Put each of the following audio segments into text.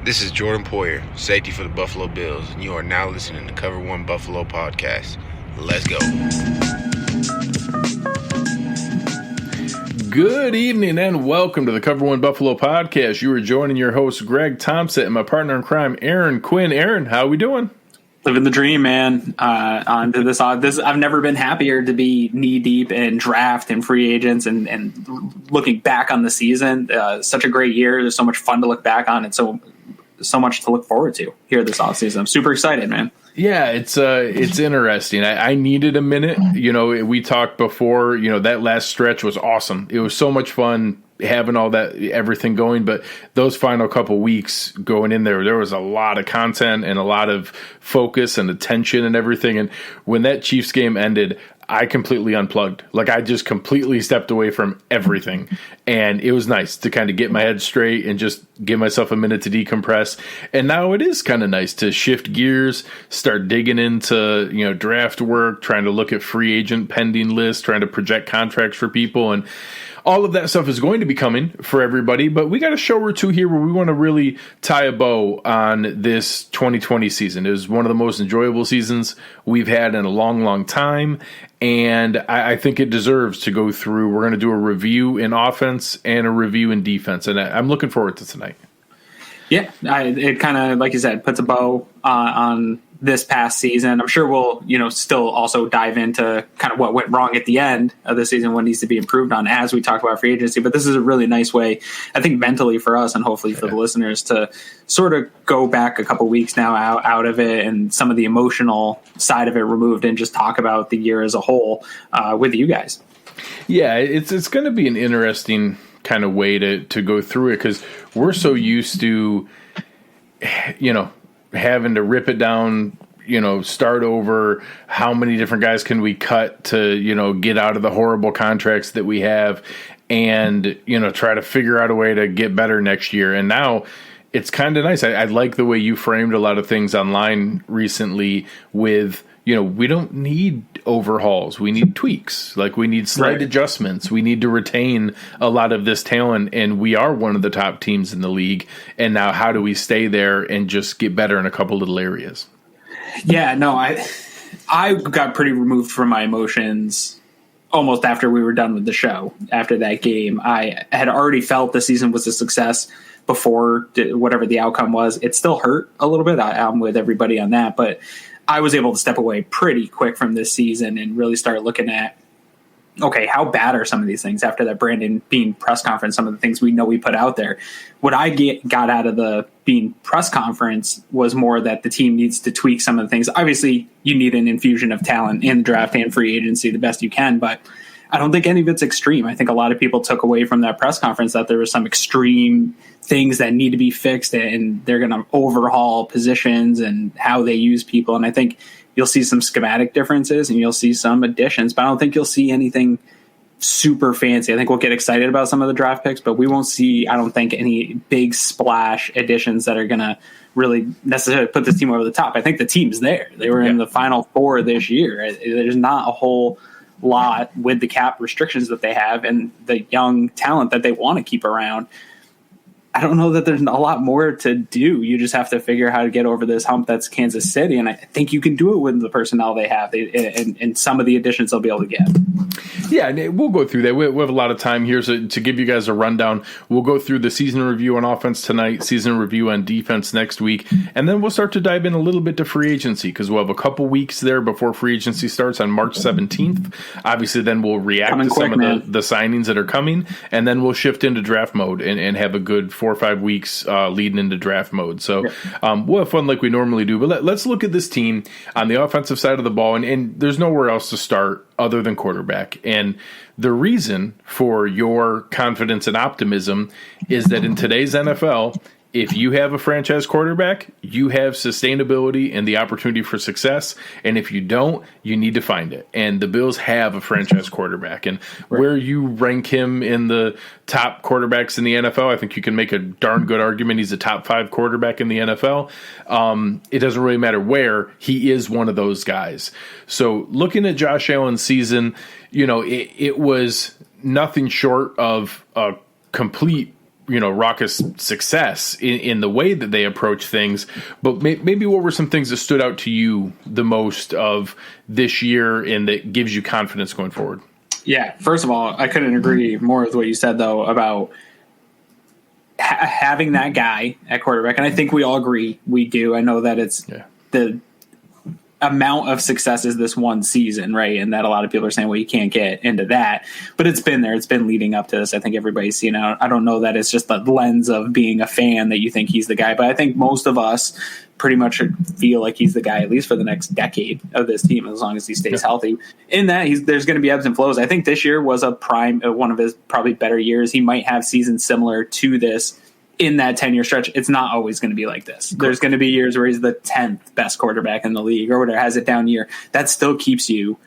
This is Jordan Poyer, safety for the Buffalo Bills, and you are now listening to Cover One Buffalo Podcast. Let's go. Good evening and welcome to the Cover One Buffalo Podcast. You are joining your host, Greg Thompson, and my partner in crime, Aaron Quinn. Aaron, how are we doing? Living the dream, man. On to this. I've never been happier to be knee deep in draft and free agents and looking back on the season. Such a great year. There's so much fun to look back on and so much to look forward to here this offseason. I'm super excited, man. Yeah, it's interesting. I needed a minute. You know, we talked before, you know, that last stretch was awesome. It was so much fun having all that, everything going. But those final couple weeks going in there was a lot of content and a lot of focus and attention and everything. And when that Chiefs game ended, I completely unplugged. Like, I just completely stepped away from everything. And it was nice to kind of get my head straight and just give myself a minute to decompress. And now it is kind of nice to shift gears, start digging into, you know, draft work, trying to look at free agent pending lists, trying to project contracts for people. And all of that stuff is going to be coming for everybody, but we got a show or two here where we want to really tie a bow on this 2020 season. It was one of the most enjoyable seasons we've had in a long, long time, and I think it deserves to go through. We're going to do a review in offense and a review in defense, and I'm looking forward to tonight. Yeah, it kind of, like you said, puts a bow on this past season. I'm sure we'll, still also dive into kind of what went wrong at the end of the season, what needs to be improved on as we talk about free agency. But this is a really nice way, I think, mentally for us and hopefully for the listeners to sort of go back a couple weeks now out of it and some of the emotional side of it removed and just talk about the year as a whole with you guys. Yeah, it's going to be an interesting kind of way to go through it because we're so used to, having to rip it down, start over. How many different guys can we cut to, get out of the horrible contracts that we have and, try to figure out a way to get better next year. And now it's kind of nice. I like the way you framed a lot of things online recently with, we don't need overhauls. We need tweaks. Like, we need slight adjustments. We need to retain a lot of this talent, and we are one of the top teams in the league. And now how do we stay there and just get better in a couple little areas? Yeah, no, I got pretty removed from my emotions almost after we were done with the show. After that game, I had already felt the season was a success before whatever the outcome was. It still hurt a little bit. I'm with everybody on that, but I was able to step away pretty quick from this season and really start looking at, okay, how bad are some of these things after that Brandon Beane press conference, some of the things we know we put out there. What I got out of the Beane press conference was more that the team needs to tweak some of the things. Obviously, you need an infusion of talent in the draft and free agency the best you can, but I don't think any of it's extreme. I think a lot of people took away from that press conference that there was some extreme things that need to be fixed and they're going to overhaul positions and how they use people. And I think you'll see some schematic differences and you'll see some additions, but I don't think you'll see anything super fancy. I think we'll get excited about some of the draft picks, but we won't see, I don't think, any big splash additions that are going to really necessarily put this team over the top. I think the team's there. They were in the Final Four this year. There's not a whole lot with the cap restrictions that they have and the young talent that they want to keep around. I don't know that there's a lot more to do. You just have to figure how to get over this hump that's Kansas City, and I think you can do it with the personnel they have and some of the additions they'll be able to get. Yeah, and we'll go through that. We have a lot of time here, so to give you guys a rundown, we'll go through the season review on offense tonight, season review on defense next week, and then we'll start to dive in a little bit to free agency because we'll have a couple weeks there before free agency starts on March 17th. Obviously, then we'll react to some of the signings that are coming, and then we'll shift into draft mode and have a good 4 or 5 weeks leading into draft mode. So we'll have fun like we normally do. But let's look at this team on the offensive side of the ball, and there's nowhere else to start other than quarterback. And the reason for your confidence and optimism is that in today's NFL, if you have a franchise quarterback, you have sustainability and the opportunity for success. And if you don't, you need to find it. And the Bills have a franchise quarterback. And where you rank him in the top quarterbacks in the NFL, I think you can make a darn good argument he's a top 5 quarterback in the NFL. It doesn't really matter where. He is one of those guys. So looking at Josh Allen's season, it was nothing short of a complete raucous success in the way that they approach things. But maybe what were some things that stood out to you the most of this year and that gives you confidence going forward? Yeah, first of all, I couldn't agree more with what you said, though, about having that guy at quarterback. And I think we all agree we do. I know that it's the amount of success is this one season, right? And that a lot of people are saying, well, you can't get into that. But it's been there. It's been leading up to this. I think everybody's seen it. I don't know that it's just the lens of being a fan that you think he's the guy. But I think most of us pretty much feel like he's the guy, at least for the next decade of this team, as long as he stays healthy. In that, there's going to be ebbs and flows. I think this year was one of his probably better years. He might have seasons similar to this in that 10-year stretch. It's not always going to be like this. There's going to be years where he's the 10th best quarterback in the league or whatever, has a down year. That still keeps you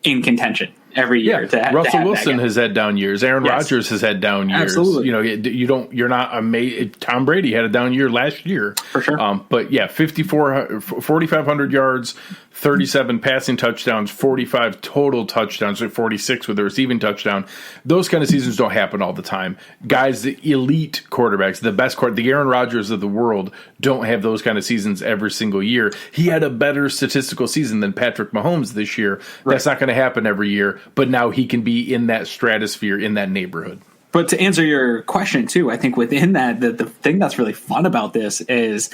in contention every year. Russell Wilson has had down years. Aaron Rodgers has had down years. Absolutely. You're not amazed. Tom Brady had a down year last year. For sure. But 4,500 yards, 37 passing touchdowns, 45 total touchdowns, 46 with a receiving touchdown. Those kind of seasons don't happen all the time. Guys, the elite quarterbacks, the Aaron Rodgers of the world don't have those kind of seasons every single year. He had a better statistical season than Patrick Mahomes this year. Right. That's not going to happen every year, but now he can be in that stratosphere, in that neighborhood. But to answer your question, too, I think within that, the thing that's really fun about this is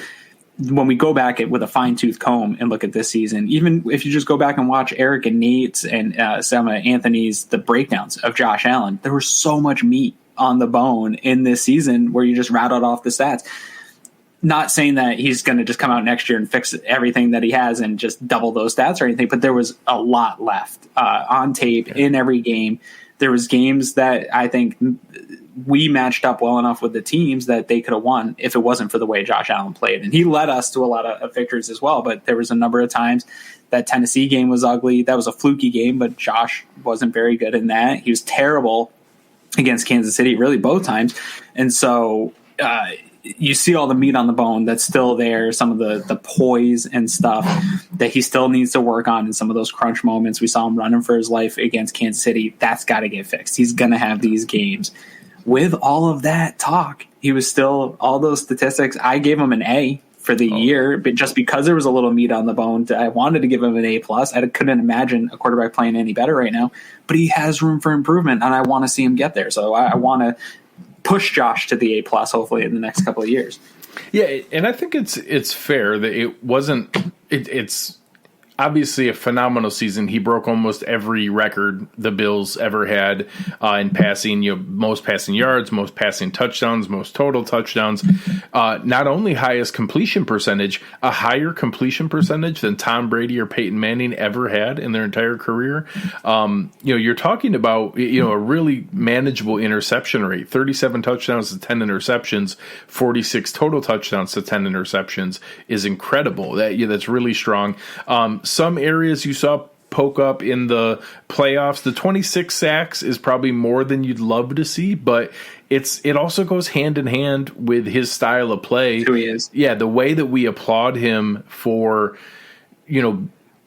when we go back with a fine-tooth comb and look at this season, even if you just go back and watch Eric and Nate's and some of Anthony's, the breakdowns of Josh Allen, there was so much meat on the bone in this season where you just rattled off the stats. Not saying that he's going to just come out next year and fix everything that he has and just double those stats or anything, but there was a lot left on tape in every game. There was games that I think we matched up well enough with the teams that they could have won if it wasn't for the way Josh Allen played. And he led us to a lot of victories as well, but there was a number of times that Tennessee game was ugly. That was a fluky game, but Josh wasn't very good in that. He was terrible against Kansas City, really both times. And so you see all the meat on the bone that's still there, some of the poise and stuff that he still needs to work on in some of those crunch moments. We saw him running for his life against Kansas City. That's got to get fixed. He's going to have these games. With all of that talk, he was still, all those statistics, I gave him an A for the year, but just because there was a little meat on the bone, I wanted to give him an A+. I couldn't imagine a quarterback playing any better right now, but he has room for improvement, and I want to see him get there. So I want to push Josh to the A+, hopefully, in the next couple of years. Yeah, and I think it's fair that it wasn't it's obviously a phenomenal season. He broke almost every record the Bills ever had in passing. Most passing yards, most passing touchdowns, most total touchdowns. Not only highest completion percentage, a higher completion percentage than Tom Brady or Peyton Manning ever had in their entire career. You're talking about a really manageable interception rate: 37 touchdowns to 10 interceptions, 46 total touchdowns to 10 interceptions is incredible. That's really strong. Some areas you saw poke up in the playoffs. The 26 sacks is probably more than you'd love to see, but it also goes hand in hand with his style of play. Who he is. Yeah, the way that we applaud him for,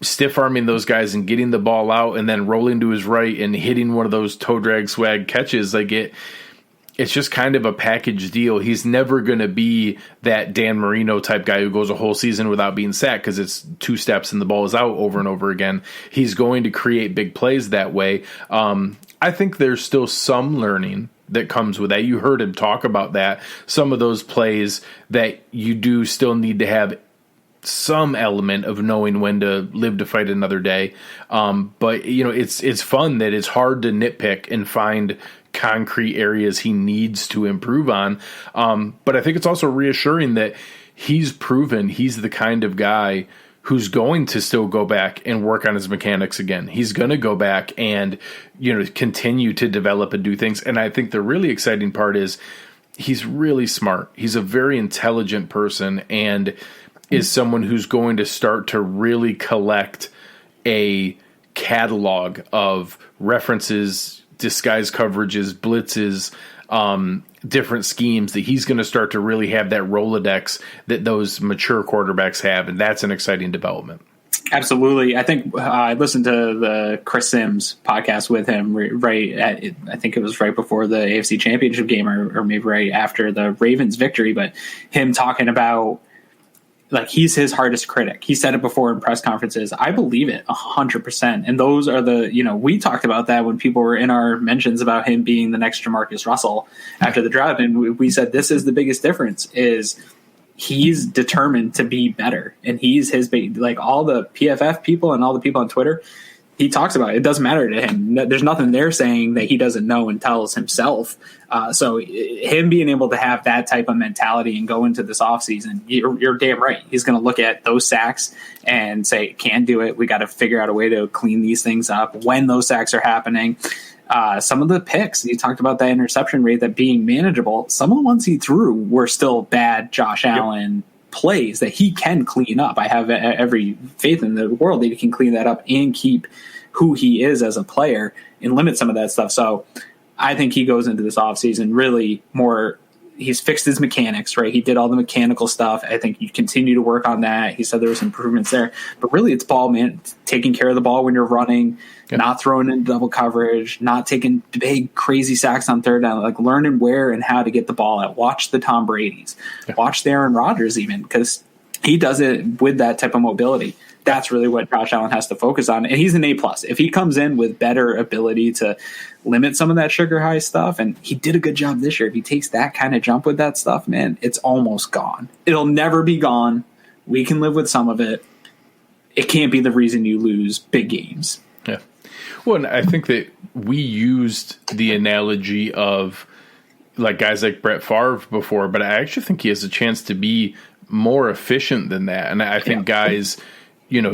stiff arming those guys and getting the ball out and then rolling to his right and hitting one of those toe drag swag catches. It's just kind of a package deal. He's never going to be that Dan Marino type guy who goes a whole season without being sacked because it's 2 steps and the ball is out over and over again. He's going to create big plays that way. I think there's still some learning that comes with that. You heard him talk about that. Some of those plays that you do still need to have some element of knowing when to live to fight another day. But it's fun that it's hard to nitpick and find concrete areas he needs to improve on. But I think it's also reassuring that he's proven he's the kind of guy who's going to still go back and work on his mechanics again. He's going to go back and, continue to develop and do things. And I think the really exciting part is he's really smart. He's a very intelligent person and is someone who's going to start to really collect a catalog of references, disguise coverages, blitzes, different schemes that he's going to start to really have that Rolodex that those mature quarterbacks have. And that's an exciting development. Absolutely. I think I listened to the Chris Sims podcast with him I think it was right before the AFC Championship game or maybe right after the Ravens victory, but him talking about like he's his hardest critic. He said it before in press conferences. I believe it 100%. And those are we talked about that when people were in our mentions about him being the next Jamarcus Russell after the draft. And we said, this is the biggest difference is he's determined to be better. And he's like all the PFF people and all the people on Twitter, he talks about it. It doesn't matter to him. There's nothing there saying that he doesn't know and tells himself. So him being able to have that type of mentality and go into this offseason, you're damn right. He's going to look at those sacks and say, can't do it. We got to figure out a way to clean these things up when those sacks are happening. Some of the picks, you talked about that interception rate, that being manageable. Some of the ones he threw were still bad Josh Allen plays that he can clean up. I have every faith in the world that he can clean that up and keep who he is as a player and limit some of that stuff. So I think he goes into this offseason really more. He's fixed his mechanics, right? He did all the mechanical stuff. I think you continue to work on that. He said there was improvements there, but really it's ball man, taking care of the ball when you're running, not throwing in double coverage, not taking big crazy sacks on third down, like learning where and how to get the ball out. Watch the Tom Brady's, watch the Aaron Rodgers even, because he does it with that type of mobility. That's really what Josh Allen has to focus on. And he's an A+. If he comes in with better ability to limit some of that sugar high stuff, and he did a good job this year, if he takes that kind of jump with that stuff, man, it's almost gone. It'll never be gone. We can live with some of it. It can't be the reason you lose big games. Yeah. Well, and I think that we used the analogy of like guys like Brett Favre before, but I actually think he has a chance to be more efficient than that. And I think guys,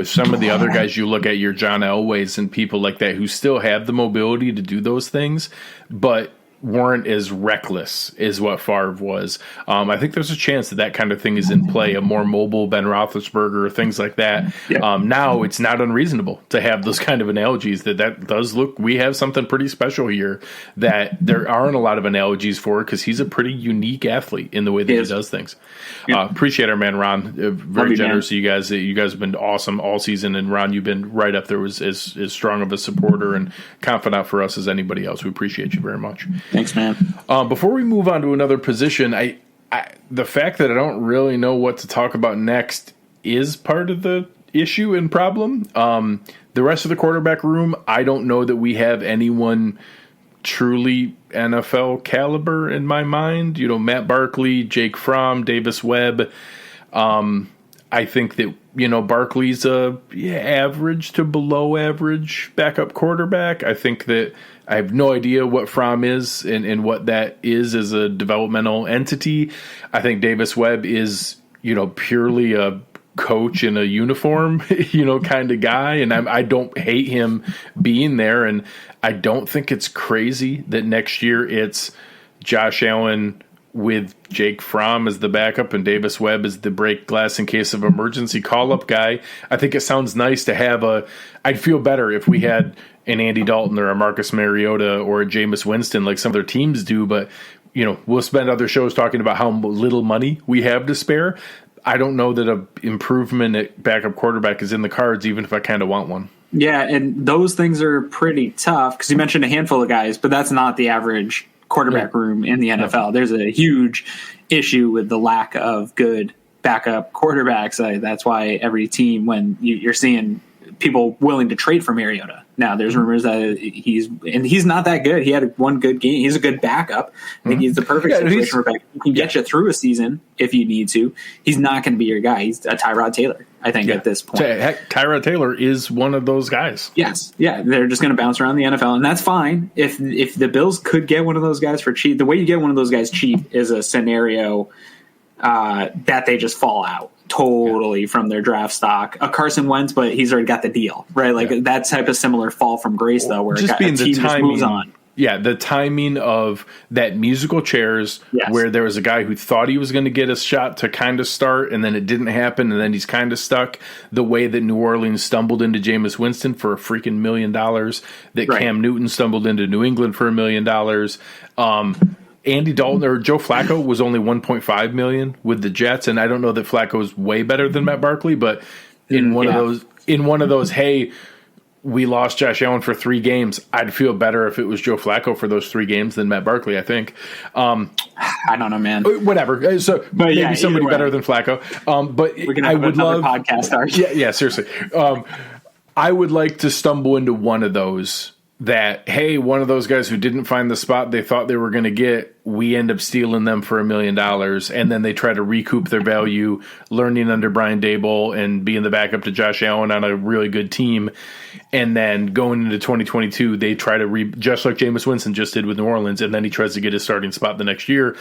some of the other guys you look at, your John Elways and people like that who still have the mobility to do those things, but weren't as reckless as what Favre was. I think there's a chance that kind of thing is in play, a more mobile Ben Roethlisberger, things like that. Now it's not unreasonable to have those kind of analogies that does look, we have something pretty special here that there aren't a lot of analogies for, because he's a pretty unique athlete in the way that he does things. Appreciate our man, Ron. Very generous to you guys. You guys have been awesome all season, and Ron, you've been right up there as strong of a supporter and confidant for us as anybody else. We appreciate you very much. Thanks, man. Before we move on to another position, I the fact that I don't really know what to talk about next is part of the issue and problem. The rest of the quarterback room, I don't know that we have anyone truly NFL caliber in my mind. Matt Barkley, Jake Fromm, Davis Webb. I think that, Barkley's a average to below average backup quarterback. I think that I have no idea what Fromm is and what that is as a developmental entity. I think Davis Webb is, purely a coach in a uniform, kind of guy. And I don't hate him being there. And I don't think it's crazy that next year it's Josh Allen with Jake Fromm as the backup and Davis Webb as the break glass in case of emergency call-up guy. I think it sounds nice to have I'd feel better if we had an Andy Dalton or a Marcus Mariota or a Jameis Winston like some other teams do, but, we'll spend other shows talking about how little money we have to spare. I don't know that an improvement at backup quarterback is in the cards, even if I kind of want one. Yeah, and those things are pretty tough because you mentioned a handful of guys, but that's not the average quarterback room in the NFL. There's a huge issue with the lack of good backup quarterbacks. That's why every team, when you're seeing people willing to trade for Mariota. Now there's rumors that he's not that good. He had one good game. He's a good backup. I think he's the perfect situation for back. He can get you through a season if you need to. He's not going to be your guy. He's a Tyrod Taylor, I think, at this point. Heck, Tyrod Taylor is one of those guys. Yes. Yeah. They're just going to bounce around the NFL, and that's fine. If the Bills could get one of those guys for cheap, the way you get one of those guys cheap is a scenario that they just fall out totally from their draft stock. A Carson Wentz, but he's already got the deal, right? Like that type of similar fall from grace, though, where just a team just moves on. Yeah, the timing of that musical chairs where there was a guy who thought he was going to get a shot to kind of start, and then it didn't happen, and then he's kind of stuck. The way that New Orleans stumbled into Jameis Winston for a freaking $1 million, that Cam Newton stumbled into New England for $1 million. Andy Dalton or Joe Flacco was only $1.5 million with the Jets, and I don't know that Flacco is way better than Matt Barkley, but in one of those, in one of those, hey, we lost Josh Allen for 3 games, I'd feel better if it was Joe Flacco for those 3 games than Matt Barkley, I think. I don't know, man. Whatever. So maybe somebody better than Flacco. But I would love podcast. Yeah, seriously. I would like to stumble into one of those that, hey, one of those guys who didn't find the spot they thought they were going to get, we end up stealing them for $1 million, and then they try to recoup their value learning under Brian Daboll and being the backup to Josh Allen on a really good team. And then going into 2022, they try to just like Jameis Winston just did with New Orleans, and then he tries to get his starting spot the next year.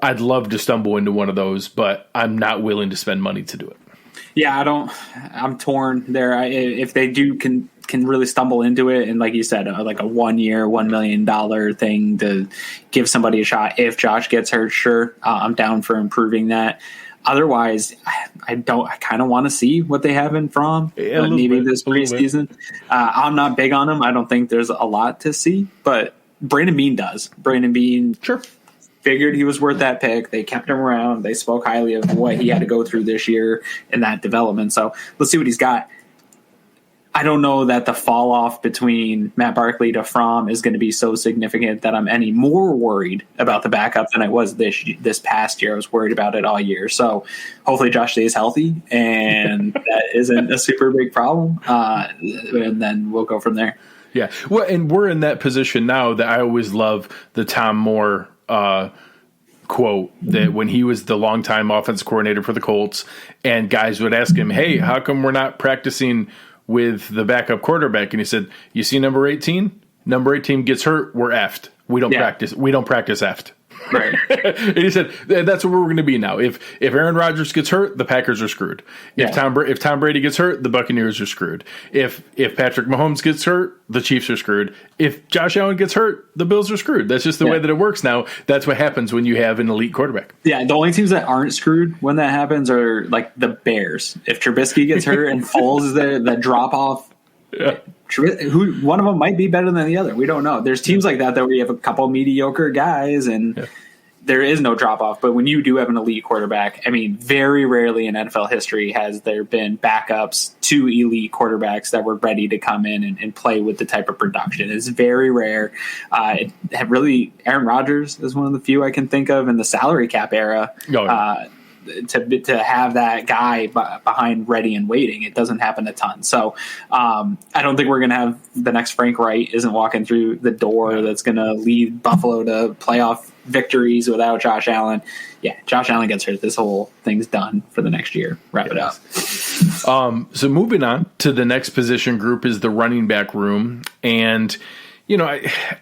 I'd love to stumble into one of those, but I'm not willing to spend money to do it. Yeah, I'm torn there. If they do can really stumble into it, and like you said, like a 1 year, $1 million thing to give somebody a shot. If Josh gets hurt, sure, I'm down for improving that. Otherwise, I kind of want to see what they have in Fromm maybe this preseason. I'm not big on him. I don't think there's a lot to see, but Brandon Beane does. Brandon Beane, sure. Figured he was worth that pick. They kept him around. They spoke highly of what he had to go through this year in that development. So let's see what he's got. I don't know that the fall off between Matt Barkley to Fromm is going to be so significant that I'm any more worried about the backup than I was this past year. I was worried about it all year. So hopefully Josh stays healthy and that isn't a super big problem. And then we'll go from there. Yeah. Well, and we're in that position now that I always love the Tom Moore quote that when he was the longtime offense coordinator for the Colts and guys would ask him, hey, how come we're not practicing with the backup quarterback? And he said, you see number 18? Number 18 gets hurt, we're effed. We don't practice effed. Right. And he said, that's what we're going to be now. If Aaron Rodgers gets hurt, the Packers are screwed. If Tom Brady gets hurt, the Buccaneers are screwed. If Patrick Mahomes gets hurt, the Chiefs are screwed. If Josh Allen gets hurt, the Bills are screwed. That's just the way that it works now. That's what happens when you have an elite quarterback. Yeah, the only teams that aren't screwed when that happens are like the Bears. If Trubisky gets hurt and Foles is there, the drop off. Yeah. One of them might be better than the other. We don't know. There's teams like that where you have a couple mediocre guys and there is no drop off. But when you do have an elite quarterback, I mean, very rarely in NFL history has there been backups to elite quarterbacks that were ready to come in and play with the type of production. It's very rare. Aaron Rodgers is one of the few I can think of in the salary cap era. To have that guy behind ready and waiting. It doesn't happen a ton. So I don't think we're going to have the next Frank Wright isn't walking through the door that's going to lead Buffalo to playoff victories without Josh Allen. Yeah, Josh Allen gets hurt. This whole thing's done for the next year. Wrap it up. So moving on to the next position group is the running back room. And,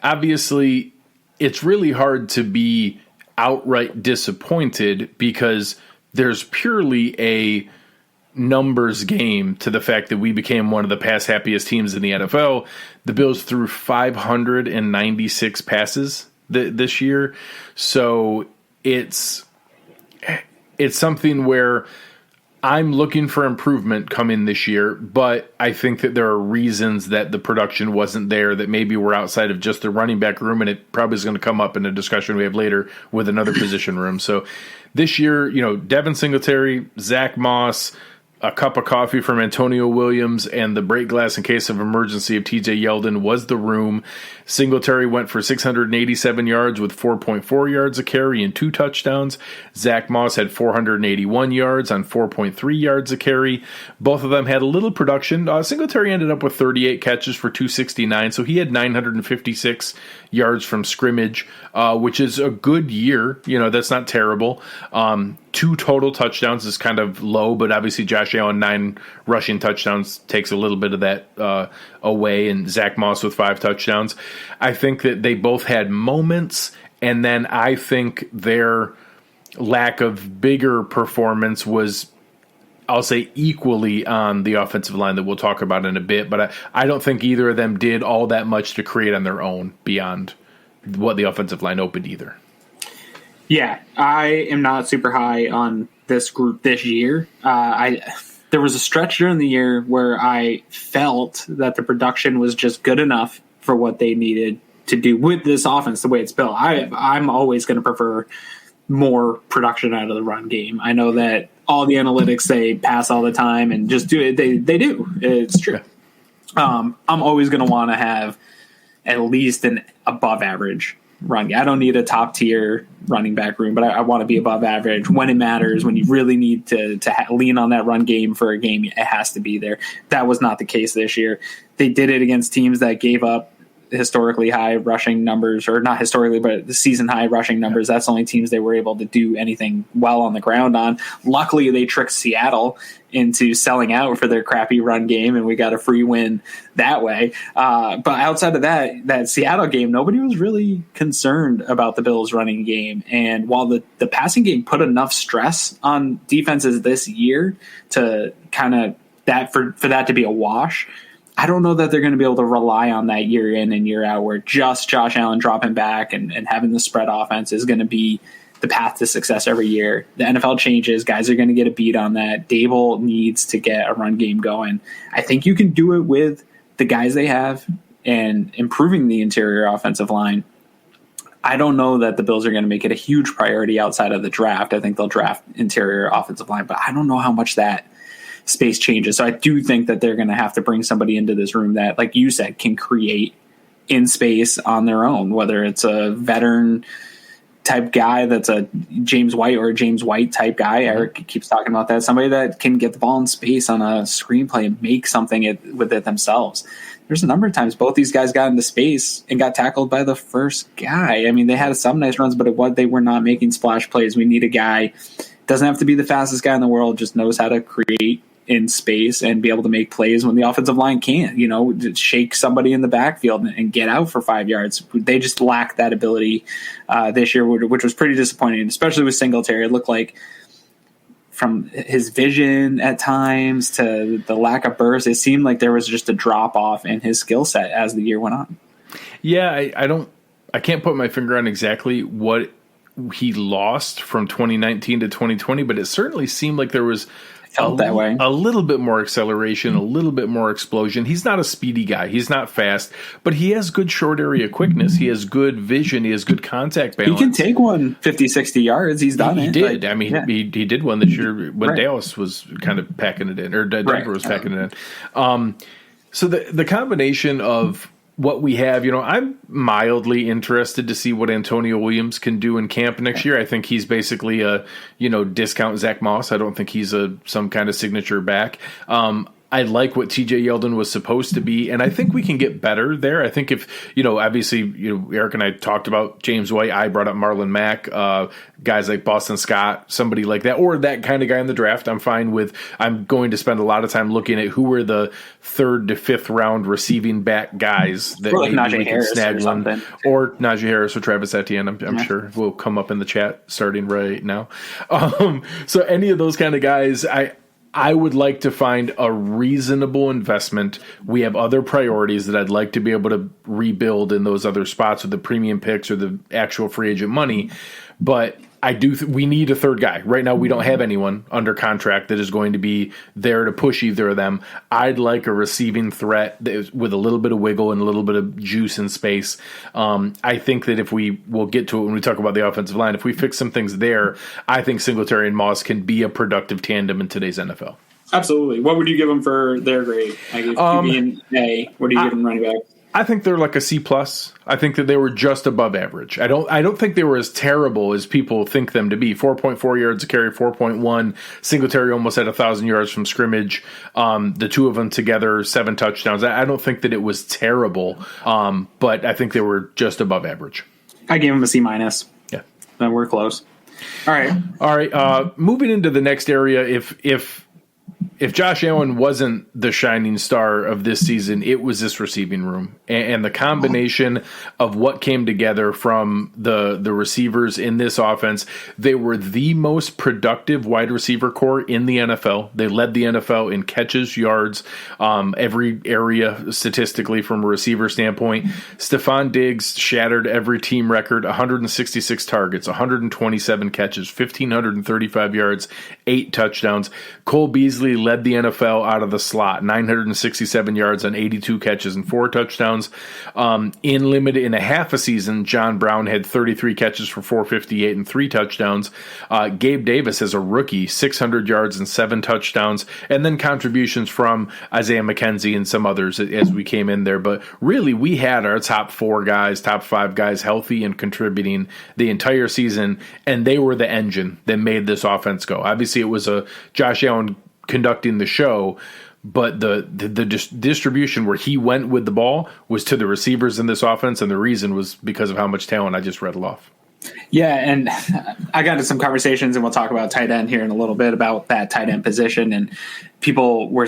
obviously it's really hard to be outright disappointed because there's purely a numbers game to the fact that we became one of the pass happiest teams in the NFL. The Bills threw 596 passes this year. So it's something where I'm looking for improvement coming this year, but I think that there are reasons that the production wasn't there that maybe were outside of just the running back room, and it probably is going to come up in a discussion we have later with another position room. So this year, Devin Singletary, Zach Moss, a cup of coffee from Antonio Williams, and the break glass in case of emergency of TJ Yeldon was the room. Singletary went for 687 yards with 4.4 yards a carry and 2 touchdowns. Zach Moss had 481 yards on 4.3 yards a carry. Both of them had a little production. Singletary ended up with 38 catches for 269, so he had 956 yards from scrimmage, which is a good year. That's not terrible. 2 total touchdowns is kind of low, but obviously Josh Allen 9 rushing touchdowns takes a little bit of that away, and Zach Moss with 5 touchdowns. I think that they both had moments, and then I think their lack of bigger performance was, I'll say, equally on the offensive line that we'll talk about in a bit, but I don't think either of them did all that much to create on their own beyond what the offensive line opened either. Yeah, I am not super high on this group this year. There was a stretch during the year where I felt that the production was just good enough for what they needed to do with this offense, the way it's built. I'm always going to prefer more production out of the run game. I know that all the analytics say pass all the time and just do it. They do. It's true. I'm always going to want to have at least an above average run game. I don't need a top tier running back room, but I want to be above average when it matters. When you really need to lean on that run game for a game, it has to be there. That was not the case this year. They did it against teams that gave up historically high rushing numbers, or not historically, but the season high rushing numbers. That's the only teams they were able to do anything well on the ground on. Luckily, they tricked Seattle into selling out for their crappy run game, and we got a free win that way. But outside of that Seattle game, nobody was really concerned about the Bills running game. And while the passing game put enough stress on defenses this year to kind of that for that to be a wash, I don't know that they're going to be able to rely on that year in and year out, where just Josh Allen dropping back and having the spread offense is going to be the path to success every year. The NFL changes. Guys are going to get a beat on that. Dable needs to get a run game going. I think you can do it with the guys they have and improving the interior offensive line. I don't know that the Bills are going to make it a huge priority outside of the draft. I think they'll draft interior offensive line, but I don't know how much that space changes. So I do think that they're going to have to bring somebody into this room that, like you said, can create in space on their own, whether it's a veteran type guy that's a James White or a James White type guy. Eric keeps talking about that. Somebody that can get the ball in space on a screenplay and make something with it themselves. There's a number of times both these guys got into space and got tackled by the first guy. I mean, they had some nice runs, but they were not making splash plays. We need a guy, doesn't have to be the fastest guy in the world, just knows how to create in space and be able to make plays when the offensive line can't, shake somebody in the backfield and get out for 5 yards. They just lacked that ability this year, which was pretty disappointing, especially with Singletary. It looked like, from his vision at times to the lack of burst, it seemed like there was just a drop off in his skill set as the year went on. Yeah, I can't put my finger on exactly what he lost from 2019 to 2020, but it certainly seemed like there was that way. A little bit more acceleration, a little bit more explosion. He's not a speedy guy. He's not fast, but he has good short area quickness. He has good vision. He has good contact balance. He can take one 50, 60 yards. He's done it. He did. I mean, he did one this year when Dallas was kind of packing it in, or Denver was packing it in. So the combination of what we have, I'm mildly interested to see what Antonio Williams can do in camp next year. I think he's basically a, discount Zach Moss. I don't think he's some kind of signature back. I like what TJ Yeldon was supposed to be, and I think we can get better there. I think if, obviously, Eric and I talked about James White. I brought up Marlon Mack, guys like Boston Scott, somebody like that, or that kind of guy in the draft. I'm fine with. I'm going to spend a lot of time looking at who were the 3rd to 5th round receiving back guys that like maybe we can Harris snag one, or Najee Harris or Travis Etienne. I'm sure will come up in the chat starting right now. So any of those kind of guys, I would like to find a reasonable investment. We have other priorities that I'd like to be able to rebuild in those other spots with the premium picks or the actual free agent money. But I do. We need a third guy. Right now, we don't have anyone under contract that is going to be there to push either of them. I'd like a receiving threat with a little bit of wiggle and a little bit of juice in space. I think that we'll get to it when we talk about the offensive line, if we fix some things there, I think Singletary and Moss can be a productive tandem in today's NFL. Absolutely. What would you give them for their grade? I give QB an A. What do you give them running back? I think they're like a C+. I think that they were just above average. I don't think they were as terrible as people think them to be. 4.4 yards a carry, 4.1. Singletary almost had 1,000 yards from scrimmage. The two of them together, 7 touchdowns. I don't think that it was terrible, but I think they were just above average. I gave them a C-. Yeah. We're close. All right. Moving into the next area, if Josh Allen wasn't the shining star of this season, it was this receiving room. And the combination of what came together from the receivers in this offense, they were the most productive wide receiver core in the NFL. They led the NFL in catches, yards, every area statistically from a receiver standpoint. Stephon Diggs shattered every team record, 166 targets, 127 catches, 1,535 yards, 8 touchdowns. Cole Beasley led led the NFL out of the slot, 967 yards on 82 catches and 4 touchdowns. In a half a season, John Brown had 33 catches for 458 and 3 touchdowns. Gabe Davis as a rookie, 600 yards and 7 touchdowns, and then contributions from Isaiah McKenzie and some others as we came in there. But really, we had our top 4 guys, top 5 guys healthy and contributing the entire season, and they were the engine that made this offense go. Obviously, it was Josh Allen conducting the show, but the distribution where he went with the ball was to the receivers in this offense, and the reason was because of how much talent I just rattled off. Yeah, and I got into some conversations, and we'll talk about tight end here in a little bit about that tight end position, and people were,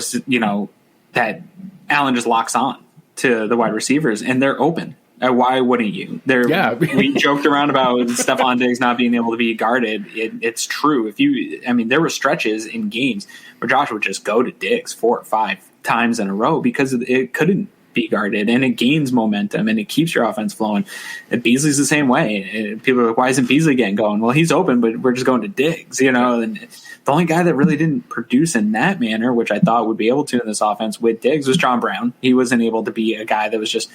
that Allen just locks on to the wide receivers, and they're open. Why wouldn't you? We joked around about Stephon Diggs not being able to be guarded. It's true. There were stretches in games where Josh would just go to Diggs 4 or 5 times in a row because it couldn't be guarded, and it gains momentum and it keeps your offense flowing. And Beasley's the same way. People are like, why isn't Beasley getting going? Well, he's open, but we're just going to Diggs, And the only guy that really didn't produce in that manner, which I thought would be able to in this offense with Diggs, was John Brown. He wasn't able to be a guy that was just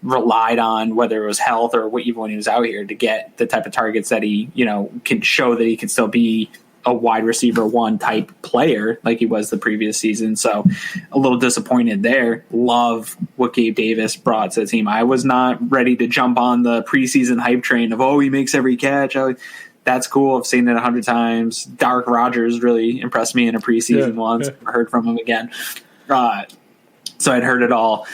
relied on, whether it was health or even when he was out here, to get the type of targets that he, can show that he can still be a wide receiver 1 type player like he was the previous season. So a little disappointed there. Love what Gabe Davis brought to the team. I was not ready to jump on the preseason hype train of, he makes every catch. That's cool. I've seen it 100 times. Dark Rogers really impressed me in a preseason once. I heard from him again. So I'd heard it all.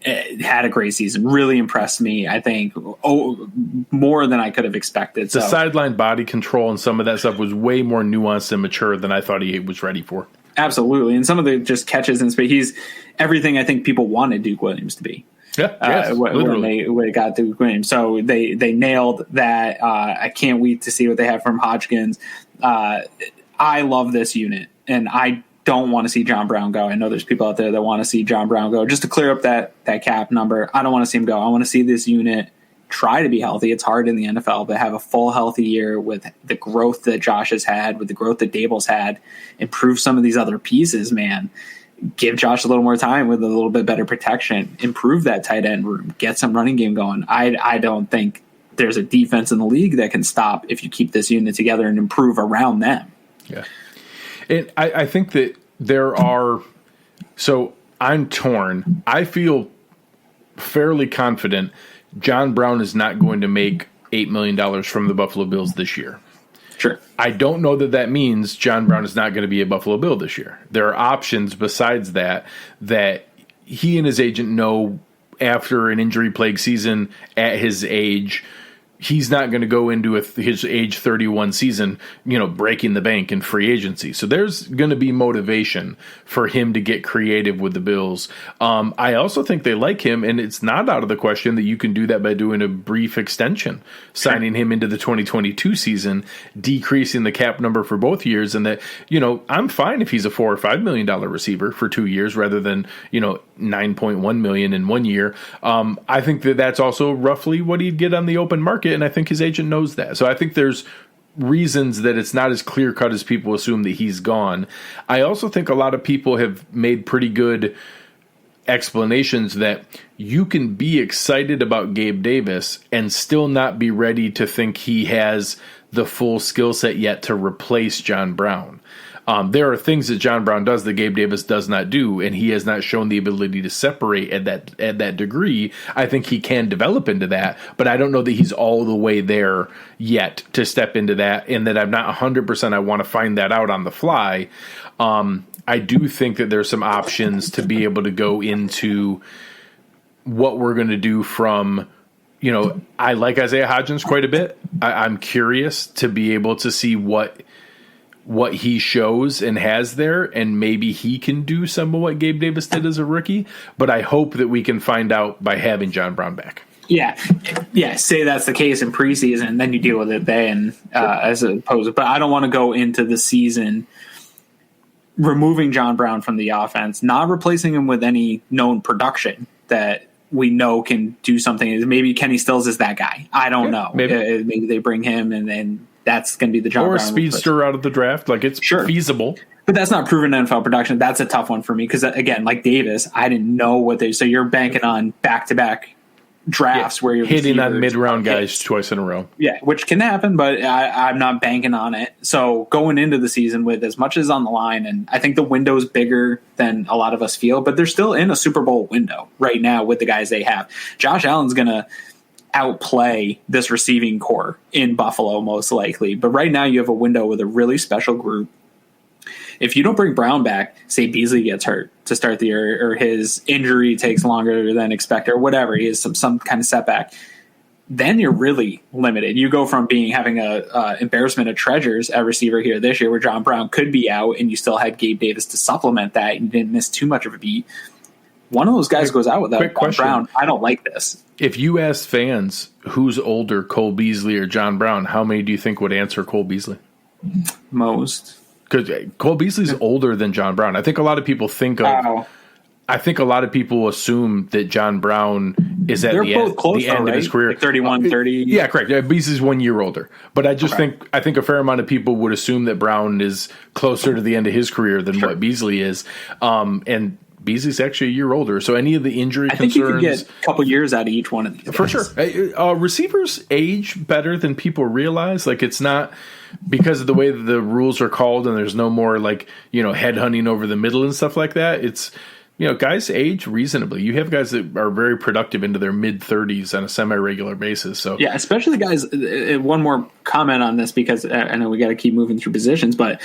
It had a great season. Really impressed me, I think, more than I could have expected. The sideline body control and some of that stuff was way more nuanced and mature than I thought he was ready for. Absolutely. And some of the just catches in space. He's everything I think people wanted Duke Williams to be. Yeah, when they got Duke Williams. So they nailed that. I can't wait to see what they have from Hodgkins. I love this unit, and I don't want to see John Brown go. I know there's people out there that want to see John Brown go. Just to clear up that cap number, I don't want to see him go. I want to see this unit try to be healthy. It's hard in the NFL, but have a full healthy year with the growth that Josh has had, with the growth that Dable's had, improve some of these other pieces, man. Give Josh a little more time with a little bit better protection, improve that tight end room, get some running game going. I don't think there's a defense in the league that can stop if you keep this unit together and improve around them. Yeah. And I think that there are – so I'm torn. I feel fairly confident John Brown is not going to make $8 million from the Buffalo Bills this year. Sure. I don't know that means John Brown is not going to be a Buffalo Bill this year. There are options besides that he and his agent know after an injury-plagued season at his age – he's not going to go into his age 31 season, breaking the bank in free agency. So there's going to be motivation for him to get creative with the Bills. I also think they like him, and it's not out of the question that you can do that by doing a brief extension, signing him into the 2022 season, decreasing the cap number for both years. And that, I'm fine if he's a $4 or $5 million receiver for 2 years rather than, $9.1 million in 1 year. I think that's also roughly what he'd get on the open market. And I think his agent knows that. So I think there's reasons that it's not as clear-cut as people assume that he's gone. I also think a lot of people have made pretty good explanations that you can be excited about Gabe Davis and still not be ready to think he has the full skill set yet to replace John Brown. There are things that John Brown does that Gabe Davis does not do, and he has not shown the ability to separate at that degree. I think he can develop into that, but I don't know that he's all the way there yet to step into that, and that I'm not 100%. I want to find that out on the fly. I do think that there's some options to be able to go into what we're going to do from, I like Isaiah Hodgins quite a bit. I'm curious to be able to see what he shows and has there, and maybe he can do some of what Gabe Davis did as a rookie. But I hope that we can find out by having John Brown back. Yeah. Say that's the case in preseason, and then you deal with it then, as opposed. But I don't want to go into the season removing John Brown from the offense, not replacing him with any known production that we know can do something. Maybe Kenny Stills is that guy. I don't know. Maybe they bring him, and then that's going to be the John Brown. Or a speedster out of the draft. Like, it's feasible. But that's not proven NFL production. That's a tough one for me because, again, like Davis, I didn't know what they. So you're banking on back-to-back drafts where you're hitting on mid-round guys twice in a row. Yeah, which can happen, but I'm not banking on it. So going into the season with as much as on the line, and I think the window is bigger than a lot of us feel, but they're still in a Super Bowl window right now with the guys they have. Josh Allen's going to outplay this receiving core in Buffalo most likely, but right now you have a window with a really special group. If you don't bring Brown back, say Beasley gets hurt to start the year, or his injury takes longer than expected, or whatever, he has some kind of setback, then you're really limited. You go from having a embarrassment of treasures at receiver here this year, where John Brown could be out, and you still had Gabe Davis to supplement that, and didn't miss too much of a beat. One of those guys goes out without Brown. I don't like this. If you ask fans who's older, Cole Beasley or John Brown, how many do you think would answer Cole Beasley? Most. Because Cole Beasley's older than John Brown. I think a lot of people think of. Wow. I think a lot of people assume that John Brown is at the end of his career. Like 31, 30. Yeah, correct. Yeah, Beasley's 1 year older. But I just think a fair amount of people would assume that Brown is closer to the end of his career than what Beasley is. And Beasley's actually a year older. So any of the injury concerns. I think you could get a couple years out of each one of these guys. For sure. Receivers age better than people realize. Like, it's not because of the way that the rules are called and there's no more head hunting over the middle and stuff like that. It's, guys age reasonably. You have guys that are very productive into their mid-30s on a semi-regular basis. So yeah, especially guys. One more comment on this, because I know we got to keep moving through positions, but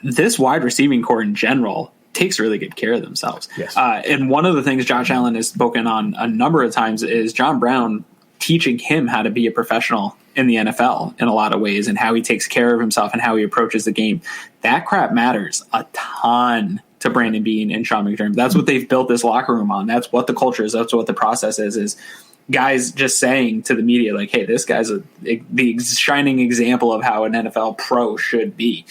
this wide receiving core in general takes really good care of themselves. Yes. And one of the things Josh Allen has spoken on a number of times is John Brown teaching him how to be a professional in the NFL in a lot of ways, and how he takes care of himself and how he approaches the game. That crap matters a ton to Brandon Beane and Sean McDermott. That's what they've built this locker room on. That's what the culture is. That's what the process is guys just saying to the media, like, hey, this guy's the shining example of how an NFL pro should be.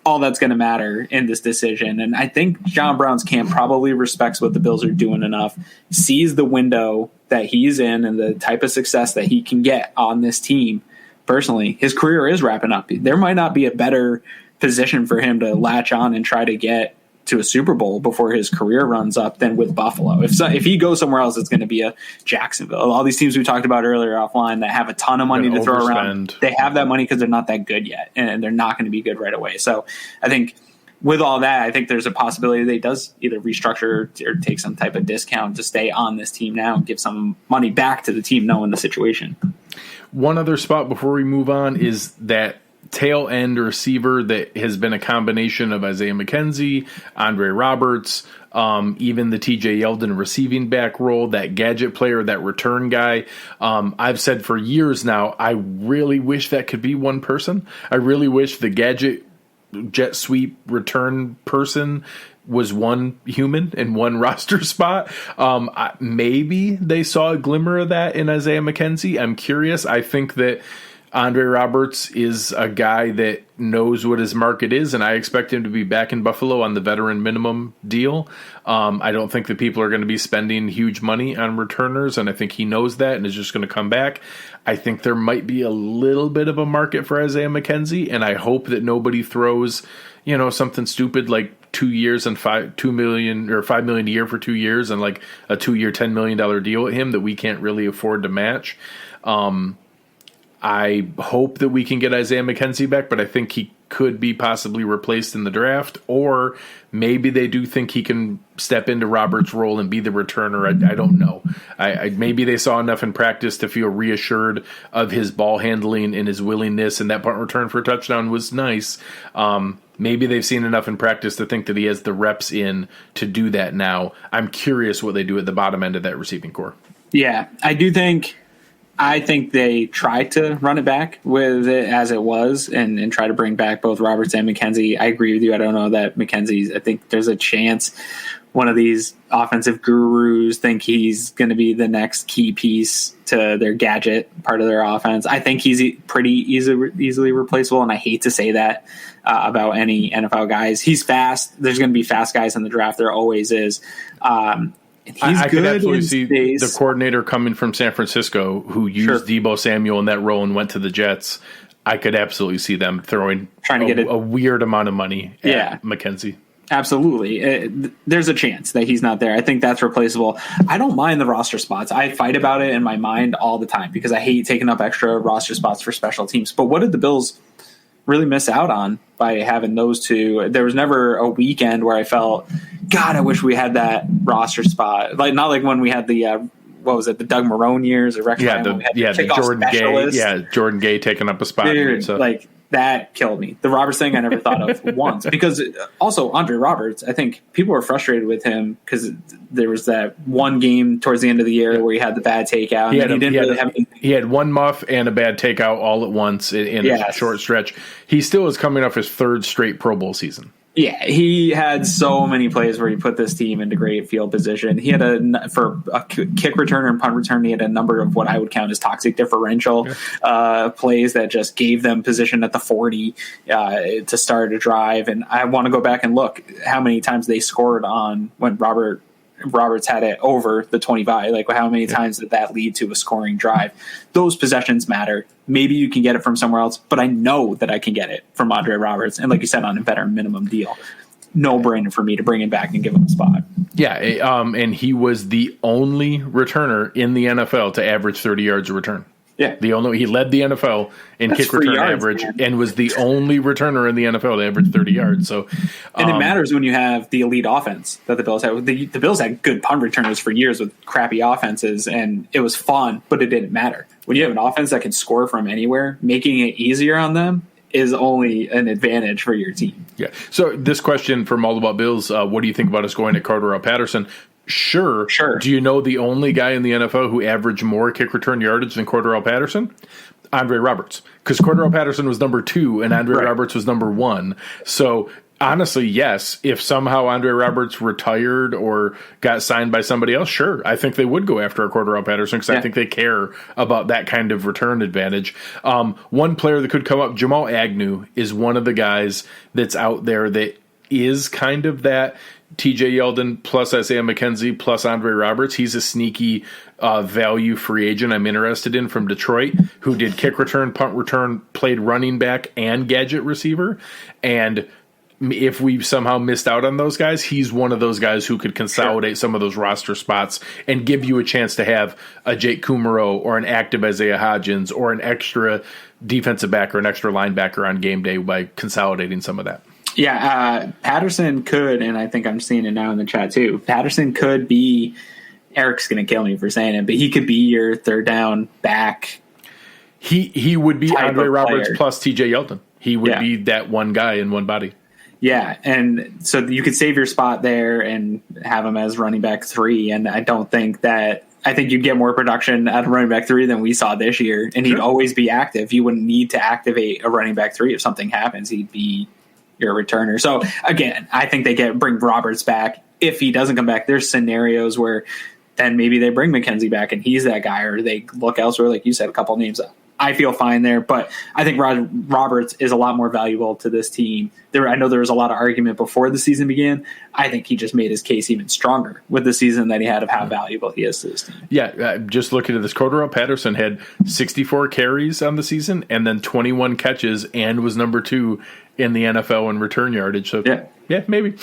All that's going to matter in this decision. And I think John Brown's camp probably respects what the Bills are doing enough, sees the window that he's in and the type of success that he can get on this team. Personally, his career is wrapping up. There might not be a better position for him to latch on and try to get to a Super Bowl before his career runs up than with Buffalo. If he goes somewhere else, it's going to be a Jacksonville. All these teams we talked about earlier offline that have a ton of money to throw around, they have that money because they're not that good yet, and they're not going to be good right away. So I think with all that, I think there's a possibility that he does either restructure or take some type of discount to stay on this team now and give some money back to the team knowing the situation. One other spot before we move on is that tail end receiver that has been a combination of Isaiah McKenzie, Andre Roberts, even the TJ Yeldon receiving back role, that gadget player, that return guy. I've said for years now, I really wish that could be one person. I really wish the gadget jet sweep return person was one human in one roster spot. Maybe they saw a glimmer of that in Isaiah McKenzie. I'm curious. I think that Andre Roberts is a guy that knows what his market is, and I expect him to be back in Buffalo on the veteran minimum deal. I don't think that people are going to be spending huge money on returners, and I think he knows that and is just going to come back. I think there might be a little bit of a market for Isaiah McKenzie, and I hope that nobody throws, something stupid like 2 years and $2 million or $5 million a year for 2 years and like a 2-year $10 million deal at him that we can't really afford to match. I hope that we can get Isaiah McKenzie back, but I think he could be possibly replaced in the draft, or maybe they do think he can step into Roberts' role and be the returner. I don't know. Maybe they saw enough in practice to feel reassured of his ball handling and his willingness, and that punt return for a touchdown was nice. Maybe they've seen enough in practice to think that he has the reps in to do that now. I'm curious what they do at the bottom end of that receiving core. Yeah, I think they tried to run it back with it as it was and try to bring back both Roberts and McKenzie. I agree with you. I don't know that I think there's a chance one of these offensive gurus think he's going to be the next key piece to their gadget part of their offense. I think he's pretty easily replaceable, and I hate to say that about any NFL guys. He's fast. There's going to be fast guys in the draft. There always is. I could absolutely see the coordinator coming from San Francisco who used Deebo Samuel in that role and went to the Jets. I could absolutely see them trying to get a weird amount of money at McKenzie. Absolutely. There's a chance that he's not there. I think that's replaceable. I don't mind the roster spots. I fight about it in my mind all the time because I hate taking up extra roster spots for special teams. But what did the Bills really miss out on by having those two? There was never a weekend where I felt, God, I wish we had that roster spot. Like, not like when we had the what was it, the Doug Marrone years or the Jordan Gay taking up a spot. Dude, like that killed me. The Roberts thing I never thought of once, because also Andre Roberts, I think people were frustrated with him because there was that one game towards the end of the year where he had the bad takeout. He had one muff and a bad takeout all at once in a short stretch. He still is coming off his third straight Pro Bowl season. Yeah, he had so many plays where he put this team into great field position. He had for a kick returner and punt return, he had a number of what I would count as toxic differential plays that just gave them position at the 40 to start a drive. And I want to go back and look how many times they scored on when Roberts had it over the 25. Like, how many times did that lead to a scoring drive? Those possessions matter. Maybe you can get it from somewhere else, but I know that I can get it from Andre Roberts. And like you said, on a better minimum deal. No brainer for me to bring him back and give him a spot. Yeah, and he was the only returner in the NFL to average 30 yards a return. Yeah, he led the NFL in kick return average, and was the only returner in the NFL to average 30 yards. So, and it matters when you have the elite offense that the Bills had. The Bills had good punt returners for years with crappy offenses, and it was fun, but it didn't matter. When you have an offense that can score from anywhere, making it easier on them is only an advantage for your team. Yeah. So this question from All About Bills: what do you think about us going to Cordarrelle Patterson? Sure. Do you know the only guy in the NFL who averaged more kick return yardage than Cordarrelle Patterson? Andre Roberts. Because Cordarrelle Patterson was number 2 and Andre Roberts was number 1. So honestly, yes, if somehow Andre Roberts retired or got signed by somebody else, sure, I think they would go after a Cordarrelle Patterson because I think they care about that kind of return advantage. One player that could come up, Jamal Agnew, is one of the guys that's out there that is kind of that TJ Yeldon plus Isaiah McKenzie plus Andre Roberts. He's a sneaky value free agent I'm interested in from Detroit, who did kick return, punt return, played running back and gadget receiver. And if we somehow missed out on those guys, he's one of those guys who could consolidate some of those roster spots and give you a chance to have a Jake Kumaro or an active Isaiah Hodgins or an extra defensive back or an extra linebacker on game day by consolidating some of that. Yeah, Patterson could, and I think I'm seeing it now in the chat too, Patterson could be, Eric's going to kill me for saying it, but he could be your third down back. He would be Andre Roberts plus TJ Yeldon. He would be that one guy in one body. Yeah, and so you could save your spot there and have him as running back 3, and I think you'd get more production out of running back 3 than we saw this year, and he'd always be active. You wouldn't need to activate a running back 3 if something happens. He'd be your returner. So again, I think they bring Roberts back. If he doesn't come back, there's scenarios where then maybe they bring McKenzie back and he's that guy, or they look elsewhere, like you said, a couple names. I feel fine there, but I think Roberts is a lot more valuable to this team. I know there was a lot of argument before the season began. I think he just made his case even stronger with the season that he had of how valuable he is to this team. Yeah, just looking at this, Cordarrelle Patterson had 64 carries on the season and then 21 catches and was number 2 in the NFL in return yardage. So yeah, maybe.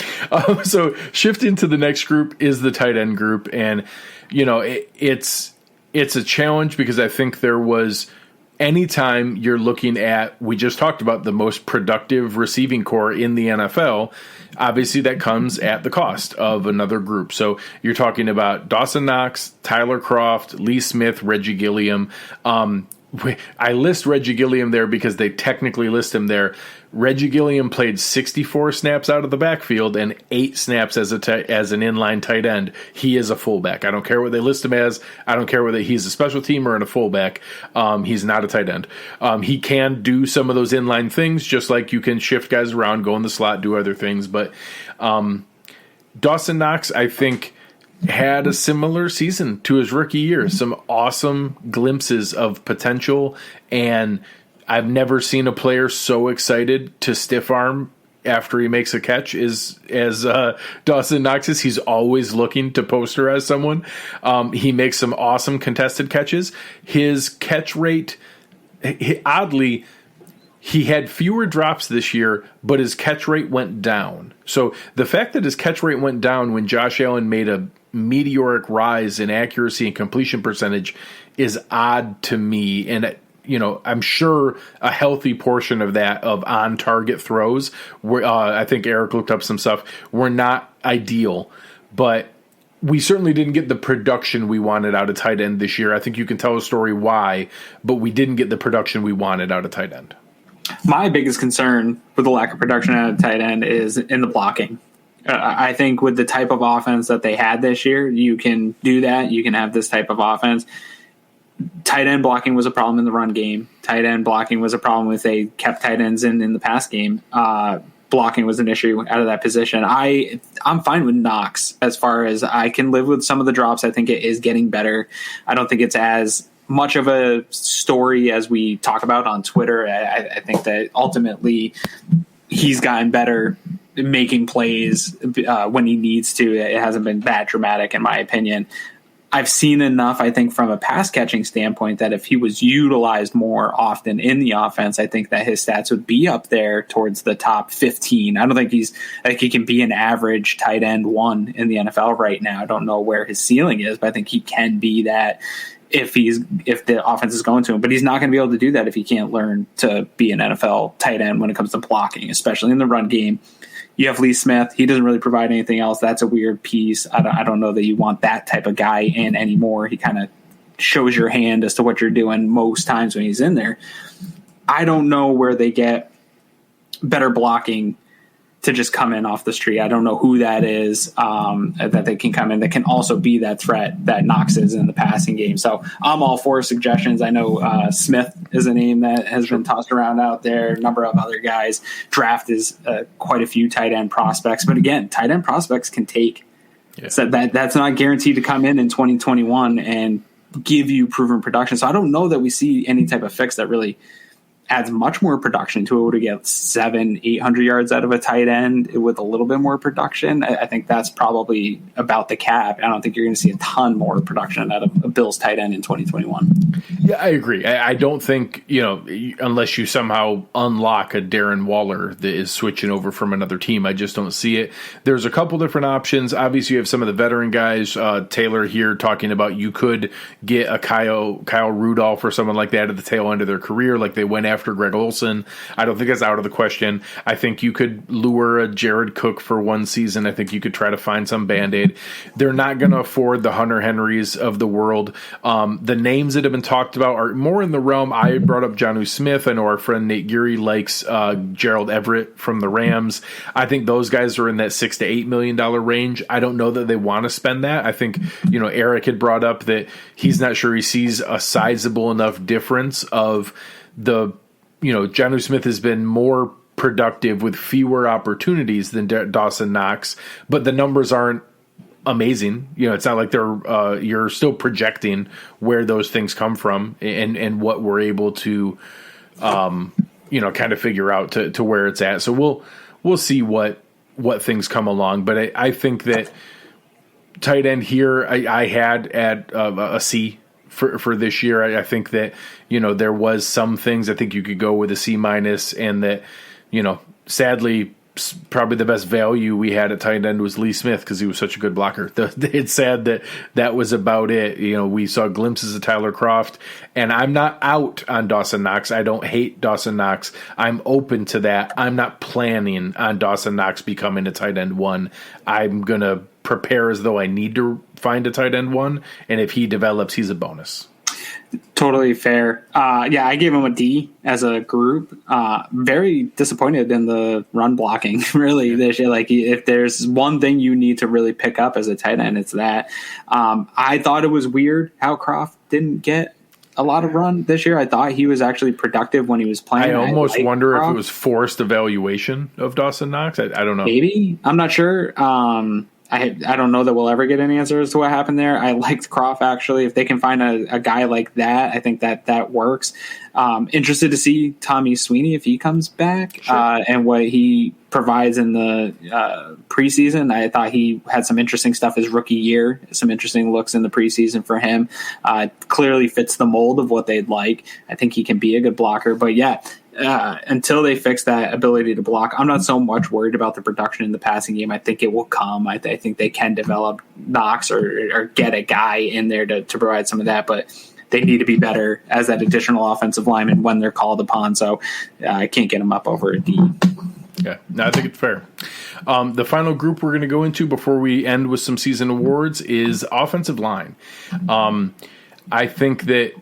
So shifting to the next group is the tight end group, and it's a challenge because I think there was. Anytime you're looking at, we just talked about the most productive receiving core in the NFL, obviously that comes at the cost of another group. So you're talking about Dawson Knox, Tyler Kroft, Lee Smith, Reggie Gilliam. I list Reggie Gilliam there because they technically list him there. Reggie Gilliam played 64 snaps out of the backfield and 8 snaps as an inline tight end. He is a fullback. I don't care what they list him as. I don't care whether he's a special teamer and a fullback. He's not a tight end. He can do some of those inline things, just like you can shift guys around, go in the slot, do other things. But Dawson Knox, I think, had a similar season to his rookie year. Some awesome glimpses of potential, and I've never seen a player so excited to stiff arm after he makes a catch as Dawson Knox is. He's always looking to posterize someone. He makes some awesome contested catches. His catch rate, oddly, he had fewer drops this year, but his catch rate went down. So the fact that his catch rate went down when Josh Allen made a meteoric rise in accuracy and completion percentage is odd to me. And, I'm sure a healthy portion of that of on-target throws, were, I think Eric looked up some stuff, were not ideal. But we certainly didn't get the production we wanted out of tight end this year. I think you can tell a story why, but we didn't get the production we wanted out of tight end. My biggest concern with the lack of production out of tight end is in the blocking. I think with the type of offense that they had this year, you can do that. You can have this type of offense. Tight end blocking was a problem in the run game. Tight end blocking was a problem if they kept tight ends in the pass game. Blocking was an issue out of that position. I'm fine with Knox as far as I can live with some of the drops. I think it is getting better. I don't think it's as much of a story as we talk about on Twitter. I think that ultimately he's gotten better making plays when he needs to. It hasn't been that dramatic in my opinion. I've seen enough, I think, from a pass catching standpoint that if he was utilized more often in the offense, I think that his stats would be up there towards the top 15. I don't think he can be an average tight end 1 in the NFL right now. I don't know where his ceiling is, but I think he can be that if the offense is going to him. But he's not going to be able to do that if he can't learn to be an NFL tight end when it comes to blocking, especially in the run game. You have Lee Smith. He doesn't really provide anything else. That's a weird piece. I don't know that you want that type of guy in anymore. He kind of shows your hand as to what you're doing most times when he's in there. I don't know where they get better blocking to just come in off the street. I don't know who that is that they can come in that can also be that threat that Knox is in the passing game. So I'm all for suggestions. I know Smith is a name that has been tossed around out there. A number of other guys. Draft is quite a few tight end prospects. But again, tight end prospects can take. Yeah. So that's not guaranteed to come in 2021 and give you proven production. So I don't know that we see any type of fix that really adds much more production to it to get 700-800 yards out of a tight end with a little bit more production. I think that's probably about the cap. I don't think you're going to see a ton more production out of a Bills tight end in 2021. Yeah, I agree. I don't think, unless you somehow unlock a Darren Waller that is switching over from another team, I just don't see it. There's a couple different options. Obviously, you have some of the veteran guys. Taylor here talking about you could get a Kyle Rudolph or someone like that at the tail end of their career, like they went after Greg Olsen. I don't think that's out of the question. I think you could lure a Jared Cook for one season. I think you could try to find some Band-Aid. They're not going to afford the Hunter Henrys of the world. The names that have been talked about are more in the realm. I brought up Jonnu Smith. I know our friend Nate Geary likes Gerald Everett from the Rams. I think those guys are in that $6 to $8 million range. I don't know that they want to spend that. I think, Eric had brought up that he's not sure he sees a sizable enough difference of the Jonnu Smith has been more productive with fewer opportunities than Dawson Knox, but the numbers aren't amazing. It's not like they're you're still projecting where those things come from and what we're able to kind of figure out to where it's at. So we'll see what things come along. But I think that tight end here I had at a C. For this year, I think that, there was some things I think you could go with a C-, and that, sadly, probably the best value we had at tight end was Lee Smith because he was such a good blocker. It's sad that was about it. We saw glimpses of Tyler Kroft, and I'm not out on Dawson Knox. I don't hate Dawson Knox. I'm open to that. I'm not planning on Dawson Knox becoming a tight end 1. I'm going to prepare as though I need to find a tight end 1, and if he develops, he's a bonus. Totally fair. I gave him a D as a group. Very disappointed in the run blocking, really, this year. Like, if there's one thing you need to really pick up as a tight end, it's that. I thought it was weird how Kroft didn't get a lot of run this year. I thought he was actually productive when he was playing. I almost wonder if it was forced evaluation of Dawson Knox. I don't know. Maybe. I'm not sure. I don't know that we'll ever get an answer as to what happened there. I liked Kroft, actually. If they can find a guy like that, I think that works. Interested to see Tommy Sweeney if he comes back. Sure. And what he provides in the preseason. I thought he had some interesting stuff his rookie year, some interesting looks in the preseason for him. Clearly fits the mold of what they'd like. I think he can be a good blocker. But yeah, until they fix that ability to block, I'm not so much worried about the production in the passing game. I think it will come. I think they can develop Knox or get a guy in there to provide some of that, but they need to be better as that additional offensive lineman when they're called upon. So I can't get them up over a D. Yeah, no, I think it's fair. The final group we're going to go into before we end with some season awards is offensive line. I think that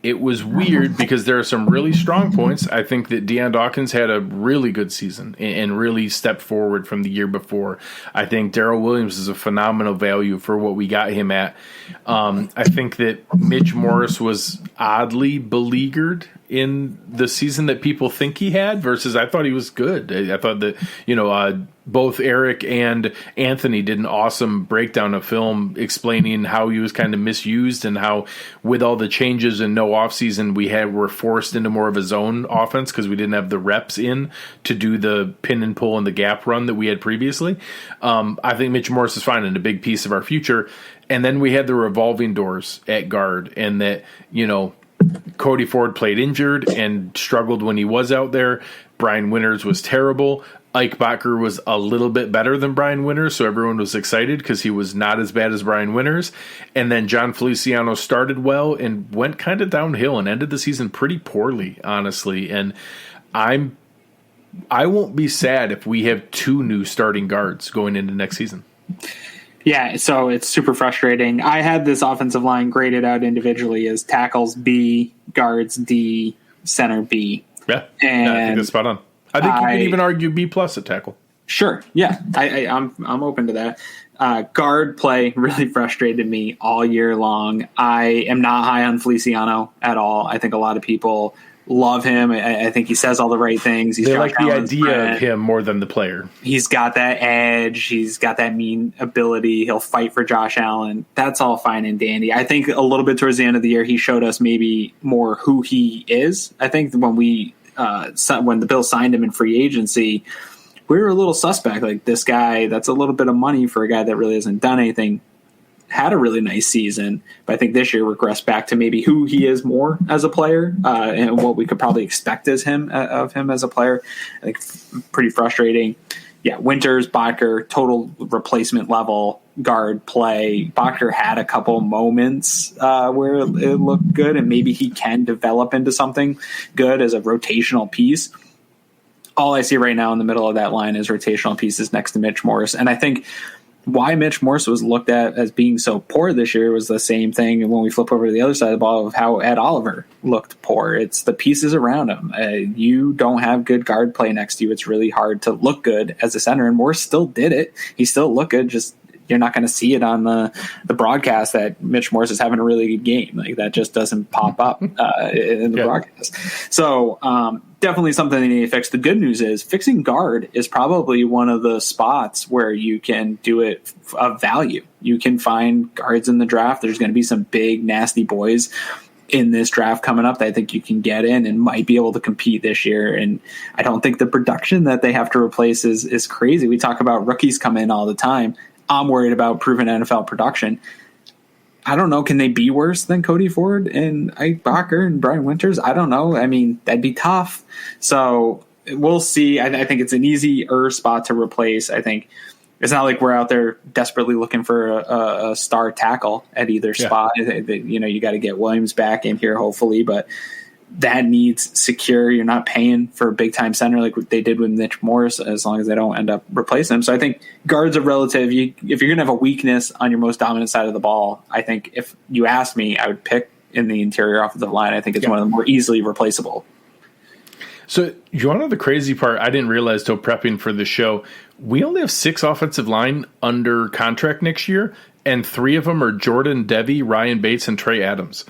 it was weird because there are some really strong points. I think that Deion Dawkins had a really good season and really stepped forward from the year before. I think Darrell Williams is a phenomenal value for what we got him at. I think that Mitch Morse was oddly beleaguered in the season that people think he had versus I thought he was good. I thought that, both Eric and Anthony did an awesome breakdown of film explaining how he was kind of misused and how with all the changes and no offseason we're forced into more of a zone offense because we didn't have the reps in to do the pin and pull and the gap run that we had previously. I think Mitch Morse is fine and a big piece of our future. And then we had the revolving doors at guard and that, Cody Ford played injured and struggled when he was out there. Brian Winters was terrible. Ike Bacher was a little bit better than Brian Winters, so everyone was excited because he was not as bad as Brian Winters. And then John Feliciano started well and went kind of downhill and ended the season pretty poorly, honestly. And I won't be sad if we have 2 new starting guards going into next season. Yeah, so it's super frustrating. I had this offensive line graded out individually as tackles B, guards D, center B. Yeah, I think that's spot on. I think you can even argue B plus at tackle. Sure, yeah, I'm open to that. Guard play really frustrated me all year long. I am not high on Feliciano at all. I think a lot of people love him. I think he says all the right things. They like the idea of him more than the player. He's got that edge. He's got that mean ability. He'll fight for Josh Allen. That's all fine and dandy. I think a little bit towards the end of the year, he showed us maybe more who he is. I think when the Bills signed him in free agency, we were a little suspect. Like, this guy, that's a little bit of money for a guy that really hasn't done anything. Had a really nice season, but I think this year regressed back to maybe who he is more as a player and what we could probably expect of him as a player. I think pretty frustrating. Yeah, Winters, Bacher, total replacement level guard play. Bacher had a couple moments where it looked good, and maybe he can develop into something good as a rotational piece. All I see right now in the middle of that line is rotational pieces next to Mitch Morse, and I think why Mitch Morse was looked at as being so poor this year was the same thing when we flip over to the other side of the ball of how Ed Oliver looked poor. It's the pieces around him. You don't have good guard play next to you. It's really hard to look good as a center, and Morse still did it. He still looked good, just you're not going to see it on the broadcast that Mitch Morse is having a really good game. Like, that just doesn't pop up in the broadcast. So definitely something they need to fix. The good news is fixing guard is probably one of the spots where you can do it of value. You can find guards in the draft. There's going to be some big, nasty boys in this draft coming up that I think you can get in and might be able to compete this year. And I don't think the production that they have to replace is crazy. We talk about rookies come in all the time. I'm worried about proven NFL production. I don't know. Can they be worse than Cody Ford and Ike Bacher and Brian Winters? I don't know. I mean, that'd be tough. So we'll see. I think it's an easier spot to replace. I think it's not like we're out there desperately looking for a star tackle at either spot. You got to get Williams back in here, hopefully, but that needs secure. You're not paying for a big time center like they did with Mitch Morse, as long as they don't end up replacing him. So I think guards are relative. If you're going to have a weakness on your most dominant side of the ball, I think if you ask me, I would pick in the interior offensive line. I think it's one of the more easily replaceable. So you want to know the crazy part? I didn't realize till prepping for the show, we only have 6 offensive line under contract next year, and 3 of them are Jordan Devey, Ryan Bates, and Trey Adams.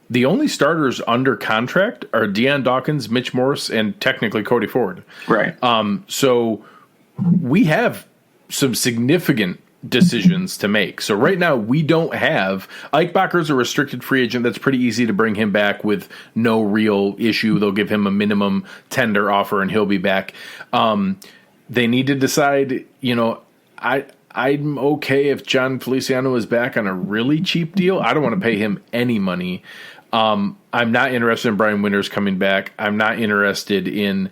The only starters under contract are Deion Dawkins, Mitch Morse, and technically Cody Ford. Right. So we have some significant decisions to make. So right now we don't have Ike Bacher's a restricted free agent. That's pretty easy to bring him back with no real issue. They'll give him a minimum tender offer and he'll be back. They need to decide, I'm okay if John Feliciano is back on a really cheap deal. I don't want to pay him any money. I'm not interested in Brian Winters coming back. I'm not interested in,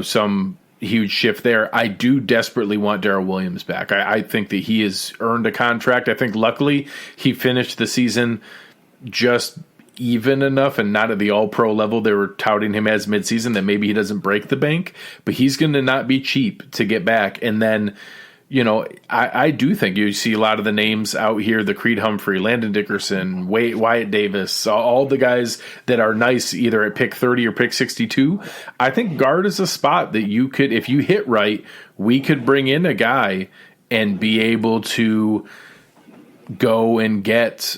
some huge shift there. I do desperately want Darrell Williams back. I think that he has earned a contract. I think luckily he finished the season just even enough and not at the all-pro level they were touting him as midseason that maybe he doesn't break the bank, but he's going to not be cheap to get back. And then, I do think you see a lot of the names out here, the Creed Humphrey, Landon Dickerson, Wyatt Davis, all the guys that are nice either at pick 30 or pick 62. I think guard is a spot that you could, if you hit right, we could bring in a guy and be able to go and get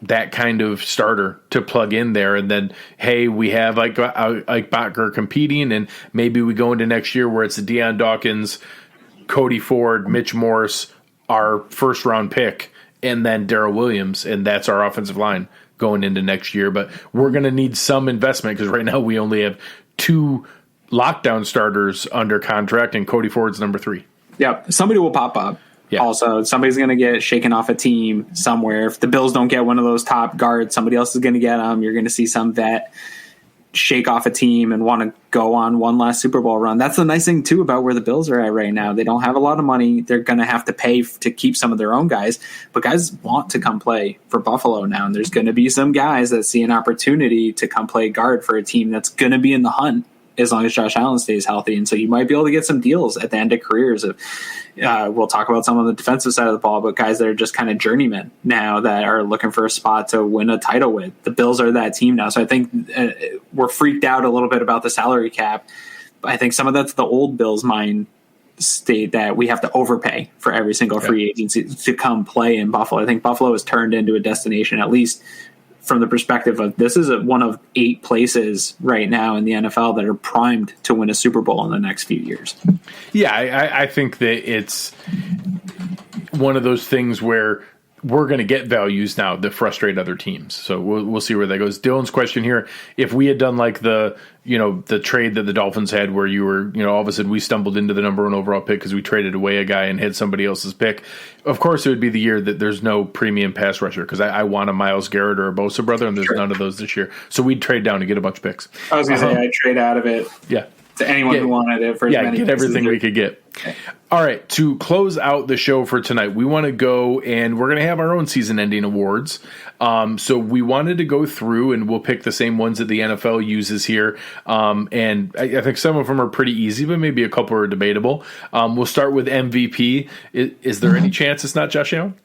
that kind of starter to plug in there. And then, hey, we have Ike Boettger competing, and maybe we go into next year where it's Deion Dawkins, Cody Ford, Mitch Morse, our first round pick, and then Darrell Williams, and that's our offensive line going into next year. But we're going to need some investment because right now we only have 2 lockdown starters under contract, and Cody Ford's number 3. Yep, somebody will pop up. Yeah. Also, somebody's going to get shaken off a team somewhere. If the Bills don't get one of those top guards, somebody else is going to get them. You're going to see some vet shake off a team and want to go on one last Super Bowl run. That's the nice thing, too, about where the Bills are at right now. They don't have a lot of money. They're going to have to pay to keep some of their own guys. But guys want to come play for Buffalo now. And there's going to be some guys that see an opportunity to come play guard for a team that's going to be in the hunt as long as Josh Allen stays healthy. And so you might be able to get some deals at the end of careers. We'll talk about some on the defensive side of the ball, but guys that are just kind of journeymen now that are looking for a spot to win a title with. The Bills are that team now. So I think we're freaked out a little bit about the salary cap. I think some of that's the old Bills mind state that we have to overpay for every single free agency to come play in Buffalo. I think Buffalo has turned into a destination, at least from the perspective of this is one of 8 places right now in the NFL that are primed to win a Super Bowl in the next few years. Yeah, I think that it's one of those things where we're going to get values now that frustrate other teams. So we'll see where that goes. Dylan's question here, if we had done like the trade that the Dolphins had where you were, all of a sudden we stumbled into the number 1 overall pick because we traded away a guy and had somebody else's pick. Of course, it would be the year that there's no premium pass rusher because I want a Myles Garrett or a Bosa brother, and there's none of those this year. So we'd trade down to get a bunch of picks. I was going to say I'd trade out of it. Yeah. To anyone who wanted it for as many get everything we could get. Okay. All right, to close out the show for tonight, we want to go and we're going to have our own season-ending awards. So we wanted to go through and we'll pick the same ones that the NFL uses here. And I think some of them are pretty easy, but maybe a couple are debatable. We'll start with MVP. Is there any chance it's not Josh Allen?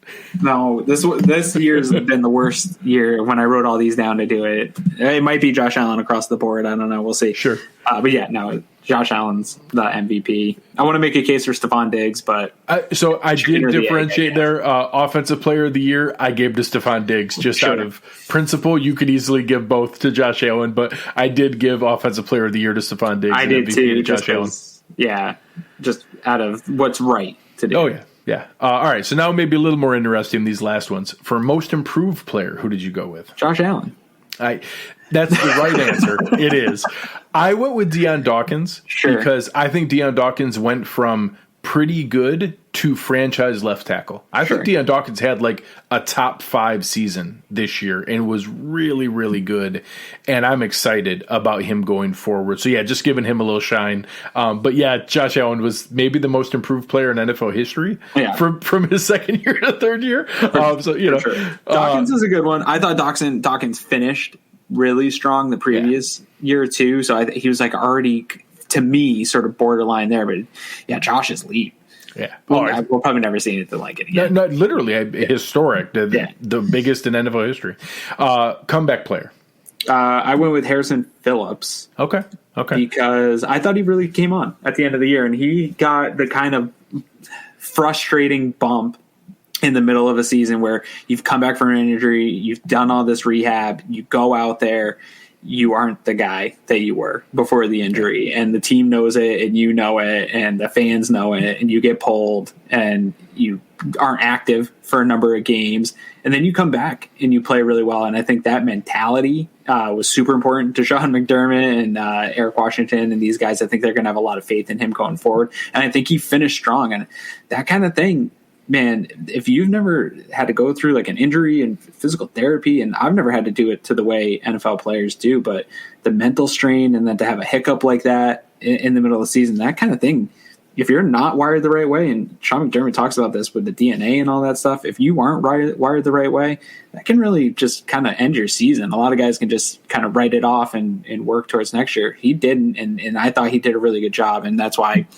No, this year's been the worst year when I wrote all these down to do it. It might be Josh Allen across the board. I don't know. We'll see. Sure. But yeah, no, Josh Allen's the MVP. I want to make a case for Stephon Diggs, but so I did differentiate there. Offensive Player of the Year, I gave to Stephon Diggs just out of principle. You could easily give both to Josh Allen, but I did give Offensive Player of the Year to Stephon Diggs. I did MVP too, to Josh Allen. Yeah, just out of what's right to do. Oh yeah, yeah. All right, so now maybe a little more interesting these last ones. For Most Improved Player, who did you go with? Josh Allen. That's the right answer. It is. I went with Deion Dawkins because I think Deion Dawkins went from pretty good to franchise left tackle. I think Deion Dawkins had like a top 5 season this year and was really, really good. And I'm excited about him going forward. So yeah, just giving him a little shine. But yeah, Josh Allen was maybe the most improved player in NFL history from his second year to third year. Dawkins is a good one. I thought Dawkins finished really strong the previous year or two. So he was like already, to me, sort of borderline there. But yeah, Josh's leap. Yeah, we'll probably never see anything like it again. No, literally historic, the biggest in NFL history. Comeback player. I went with Harrison Phillips. Okay. Because I thought he really came on at the end of the year, and he got the kind of frustrating bump in the middle of a season where you've come back from an injury, you've done all this rehab, you go out there, you aren't the guy that you were before the injury, and the team knows it, and you know it, and the fans know it, and you get pulled, and you aren't active for a number of games, and then you come back and you play really well. And I think that mentality was super important to Sean McDermott and Eric Washington and these guys. I think they're going to have a lot of faith in him going forward, and I think he finished strong, and that kind of thing man, if you've never had to go through like an injury and physical therapy, and I've never had to do it to the way NFL players do, but the mental strain and then to have a hiccup like that in the middle of the season, that kind of thing, if you're not wired the right way, and Sean McDermott talks about this with the DNA and all that stuff, if you aren't wired the right way, that can really just kind of end your season. A lot of guys can just kind of write it off and work towards next year. He didn't, and I thought he did a really good job, and that's why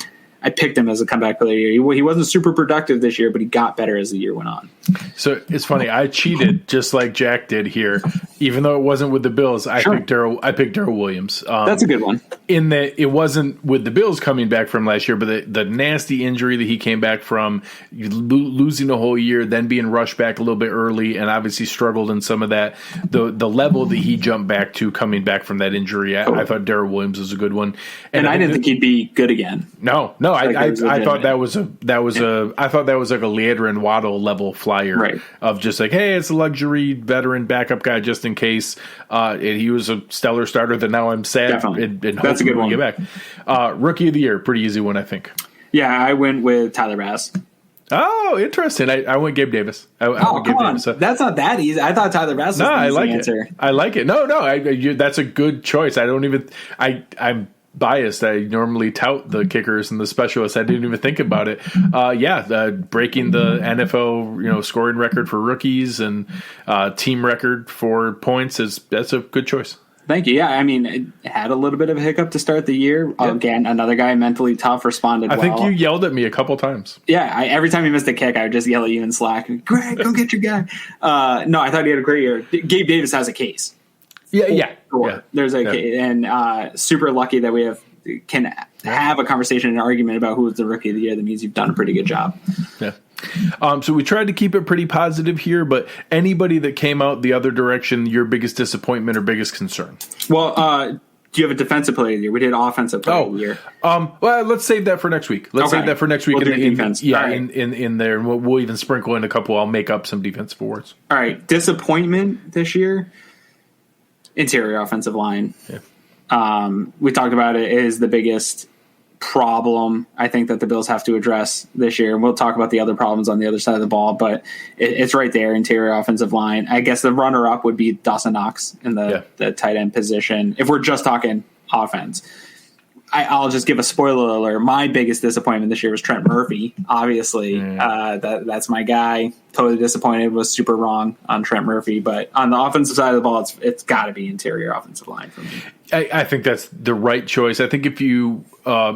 I picked him as a comeback player of the year. He wasn't super productive this year, but he got better as the year went on. So it's funny. I cheated just like Jack did here, even though it wasn't with the Bills. I picked Darrell Williams. That's a good one. In that it wasn't with the Bills coming back from last year, but the nasty injury that he came back from, losing the whole year, then being rushed back a little bit early, and obviously struggled in some of that. The level that he jumped back to coming back from that injury, I thought Darrell Williams was a good one. And I didn't think he'd be good again. No, I thought that was I thought that was like a Leandrin Waddle level flyer, right, of just like, hey, it's a luxury veteran backup guy just in case. And he was a stellar starter that now I'm sad. And that's a good one. Get back. Rookie of the year, pretty easy one, I think. Yeah, I went with Tyler Bass. Oh, interesting. I went Gabe Davis. Come on. Davis. That's not that easy. I thought Tyler Bass was the easy answer. I like it. No, that's a good choice. I'm biased. I normally tout the kickers and the specialists. I didn't even think about it. Breaking the NFL scoring record for rookies and team record for points that's a good choice. Thank you. Yeah, I mean, it had a little bit of a hiccup to start the year. Yeah. Again, another guy mentally tough responded well. I think you yelled at me a couple times. Yeah, every time he missed a kick, I would just yell at you in Slack, Greg, go get your guy. No, I thought he had a great year. Gabe Davis has a case. Yeah. There's a case, and super lucky that we can have a conversation and argument about who is the rookie of the year. That means you've done a pretty good job. Yeah. So we tried to keep it pretty positive here, but anybody that came out the other direction, your biggest disappointment or biggest concern? Well, do you have a defensive player of the year? We did offensive player of the year. Well, let's save that for next week. Save that for next week. We'll do defense. In there, and we'll even sprinkle in a couple. I'll make up some defensive awards. All right, disappointment this year. Interior offensive line. Yeah. We talked about it is the biggest problem I think that the Bills have to address this year. And we'll talk about the other problems on the other side of the ball, but it's right there, interior offensive line. I guess the runner-up would be Dawson Knox in the tight end position. If we're just talking offense, I'll just give a spoiler alert. My biggest disappointment this year was Trent Murphy. Obviously, that's my guy. Totally disappointed. Was super wrong on Trent Murphy. But on the offensive side of the ball, it's got to be interior offensive line for me. I think that's the right choice. I think if you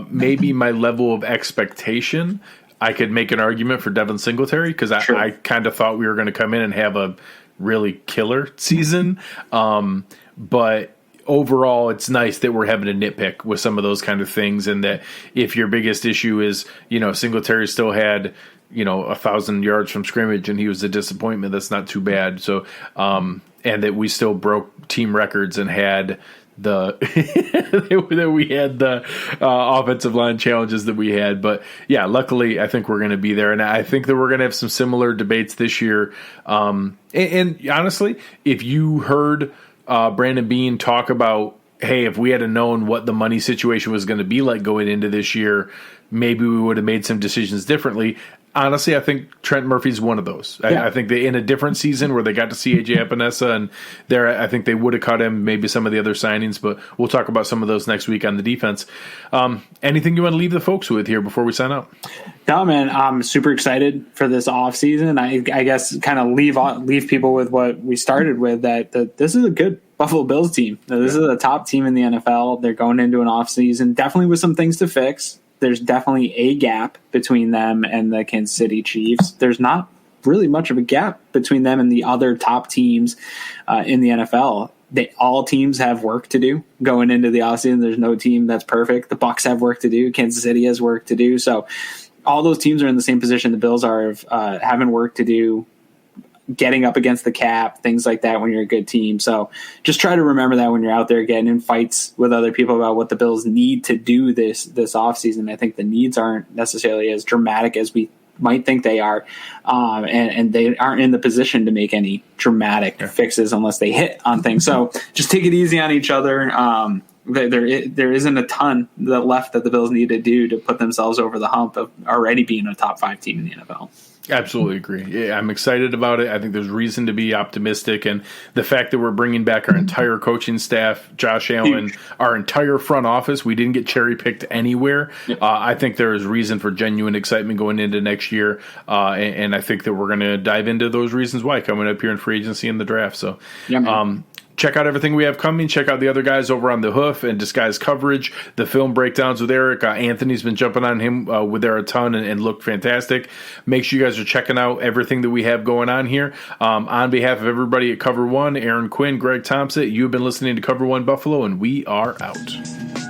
maybe my level of expectation, I could make an argument for Devin Singletary because I kind of thought we were going to come in and have a really killer season. But overall, it's nice that we're having a nitpick with some of those kind of things, and that if your biggest issue is, Singletary still had, 1,000 yards from scrimmage and he was a disappointment, that's not too bad. So, and that we still broke team records and had that we had the offensive line challenges that we had. But yeah, luckily I think we're going to be there. And I think that we're going to have some similar debates this year. And honestly, if you heard Brandon Beane talk about, hey, if we had known what the money situation was going to be like going into this year, maybe we would have made some decisions differently. Honestly, I think Trent Murphy's one of those. I think that in a different season where they got to see AJ Epinesa, and there, I think they would have cut him, maybe some of the other signings, but we'll talk about some of those next week on the defense. Anything you want to leave the folks with here before we sign out? No, man, I'm super excited for this offseason. I guess kind of leave people with what we started with, that this is a good Buffalo Bills team. This is a top team in the NFL. They're going into an offseason, definitely with some things to fix. There's definitely a gap between them and the Kansas City Chiefs. There's not really much of a gap between them and the other top teams in the NFL. All teams have work to do going into the offseason. There's no team that's perfect. The Bucs have work to do. Kansas City has work to do. So all those teams are in the same position the Bills are of having work to do, getting up against the cap, things like that when you're a good team. So just try to remember that when you're out there getting in fights with other people about what the Bills need to do this offseason. I think the needs aren't necessarily as dramatic as we might think they are, and they aren't in the position to make any dramatic fixes unless they hit on things. So just take it easy on each other. There isn't a ton left that the Bills need to do to put themselves over the hump of already being a top 5 team in the NFL. Absolutely agree. Yeah, I'm excited about it. I think there's reason to be optimistic, and the fact that we're bringing back our entire coaching staff, Josh Allen, our entire front office, we didn't get cherry picked anywhere. I think there is reason for genuine excitement going into next year, and I think that we're going to dive into those reasons why coming up here in free agency and the draft. So, check out everything we have coming. Check out the other guys over on The Hoof and Disguised Coverage, the film breakdowns with Eric. Anthony's been jumping on him with there a ton and looked fantastic. Make sure you guys are checking out everything that we have going on here. On behalf of everybody at Cover One, Aaron Quinn, Greg Thompson, you've been listening to Cover One Buffalo, and we are out.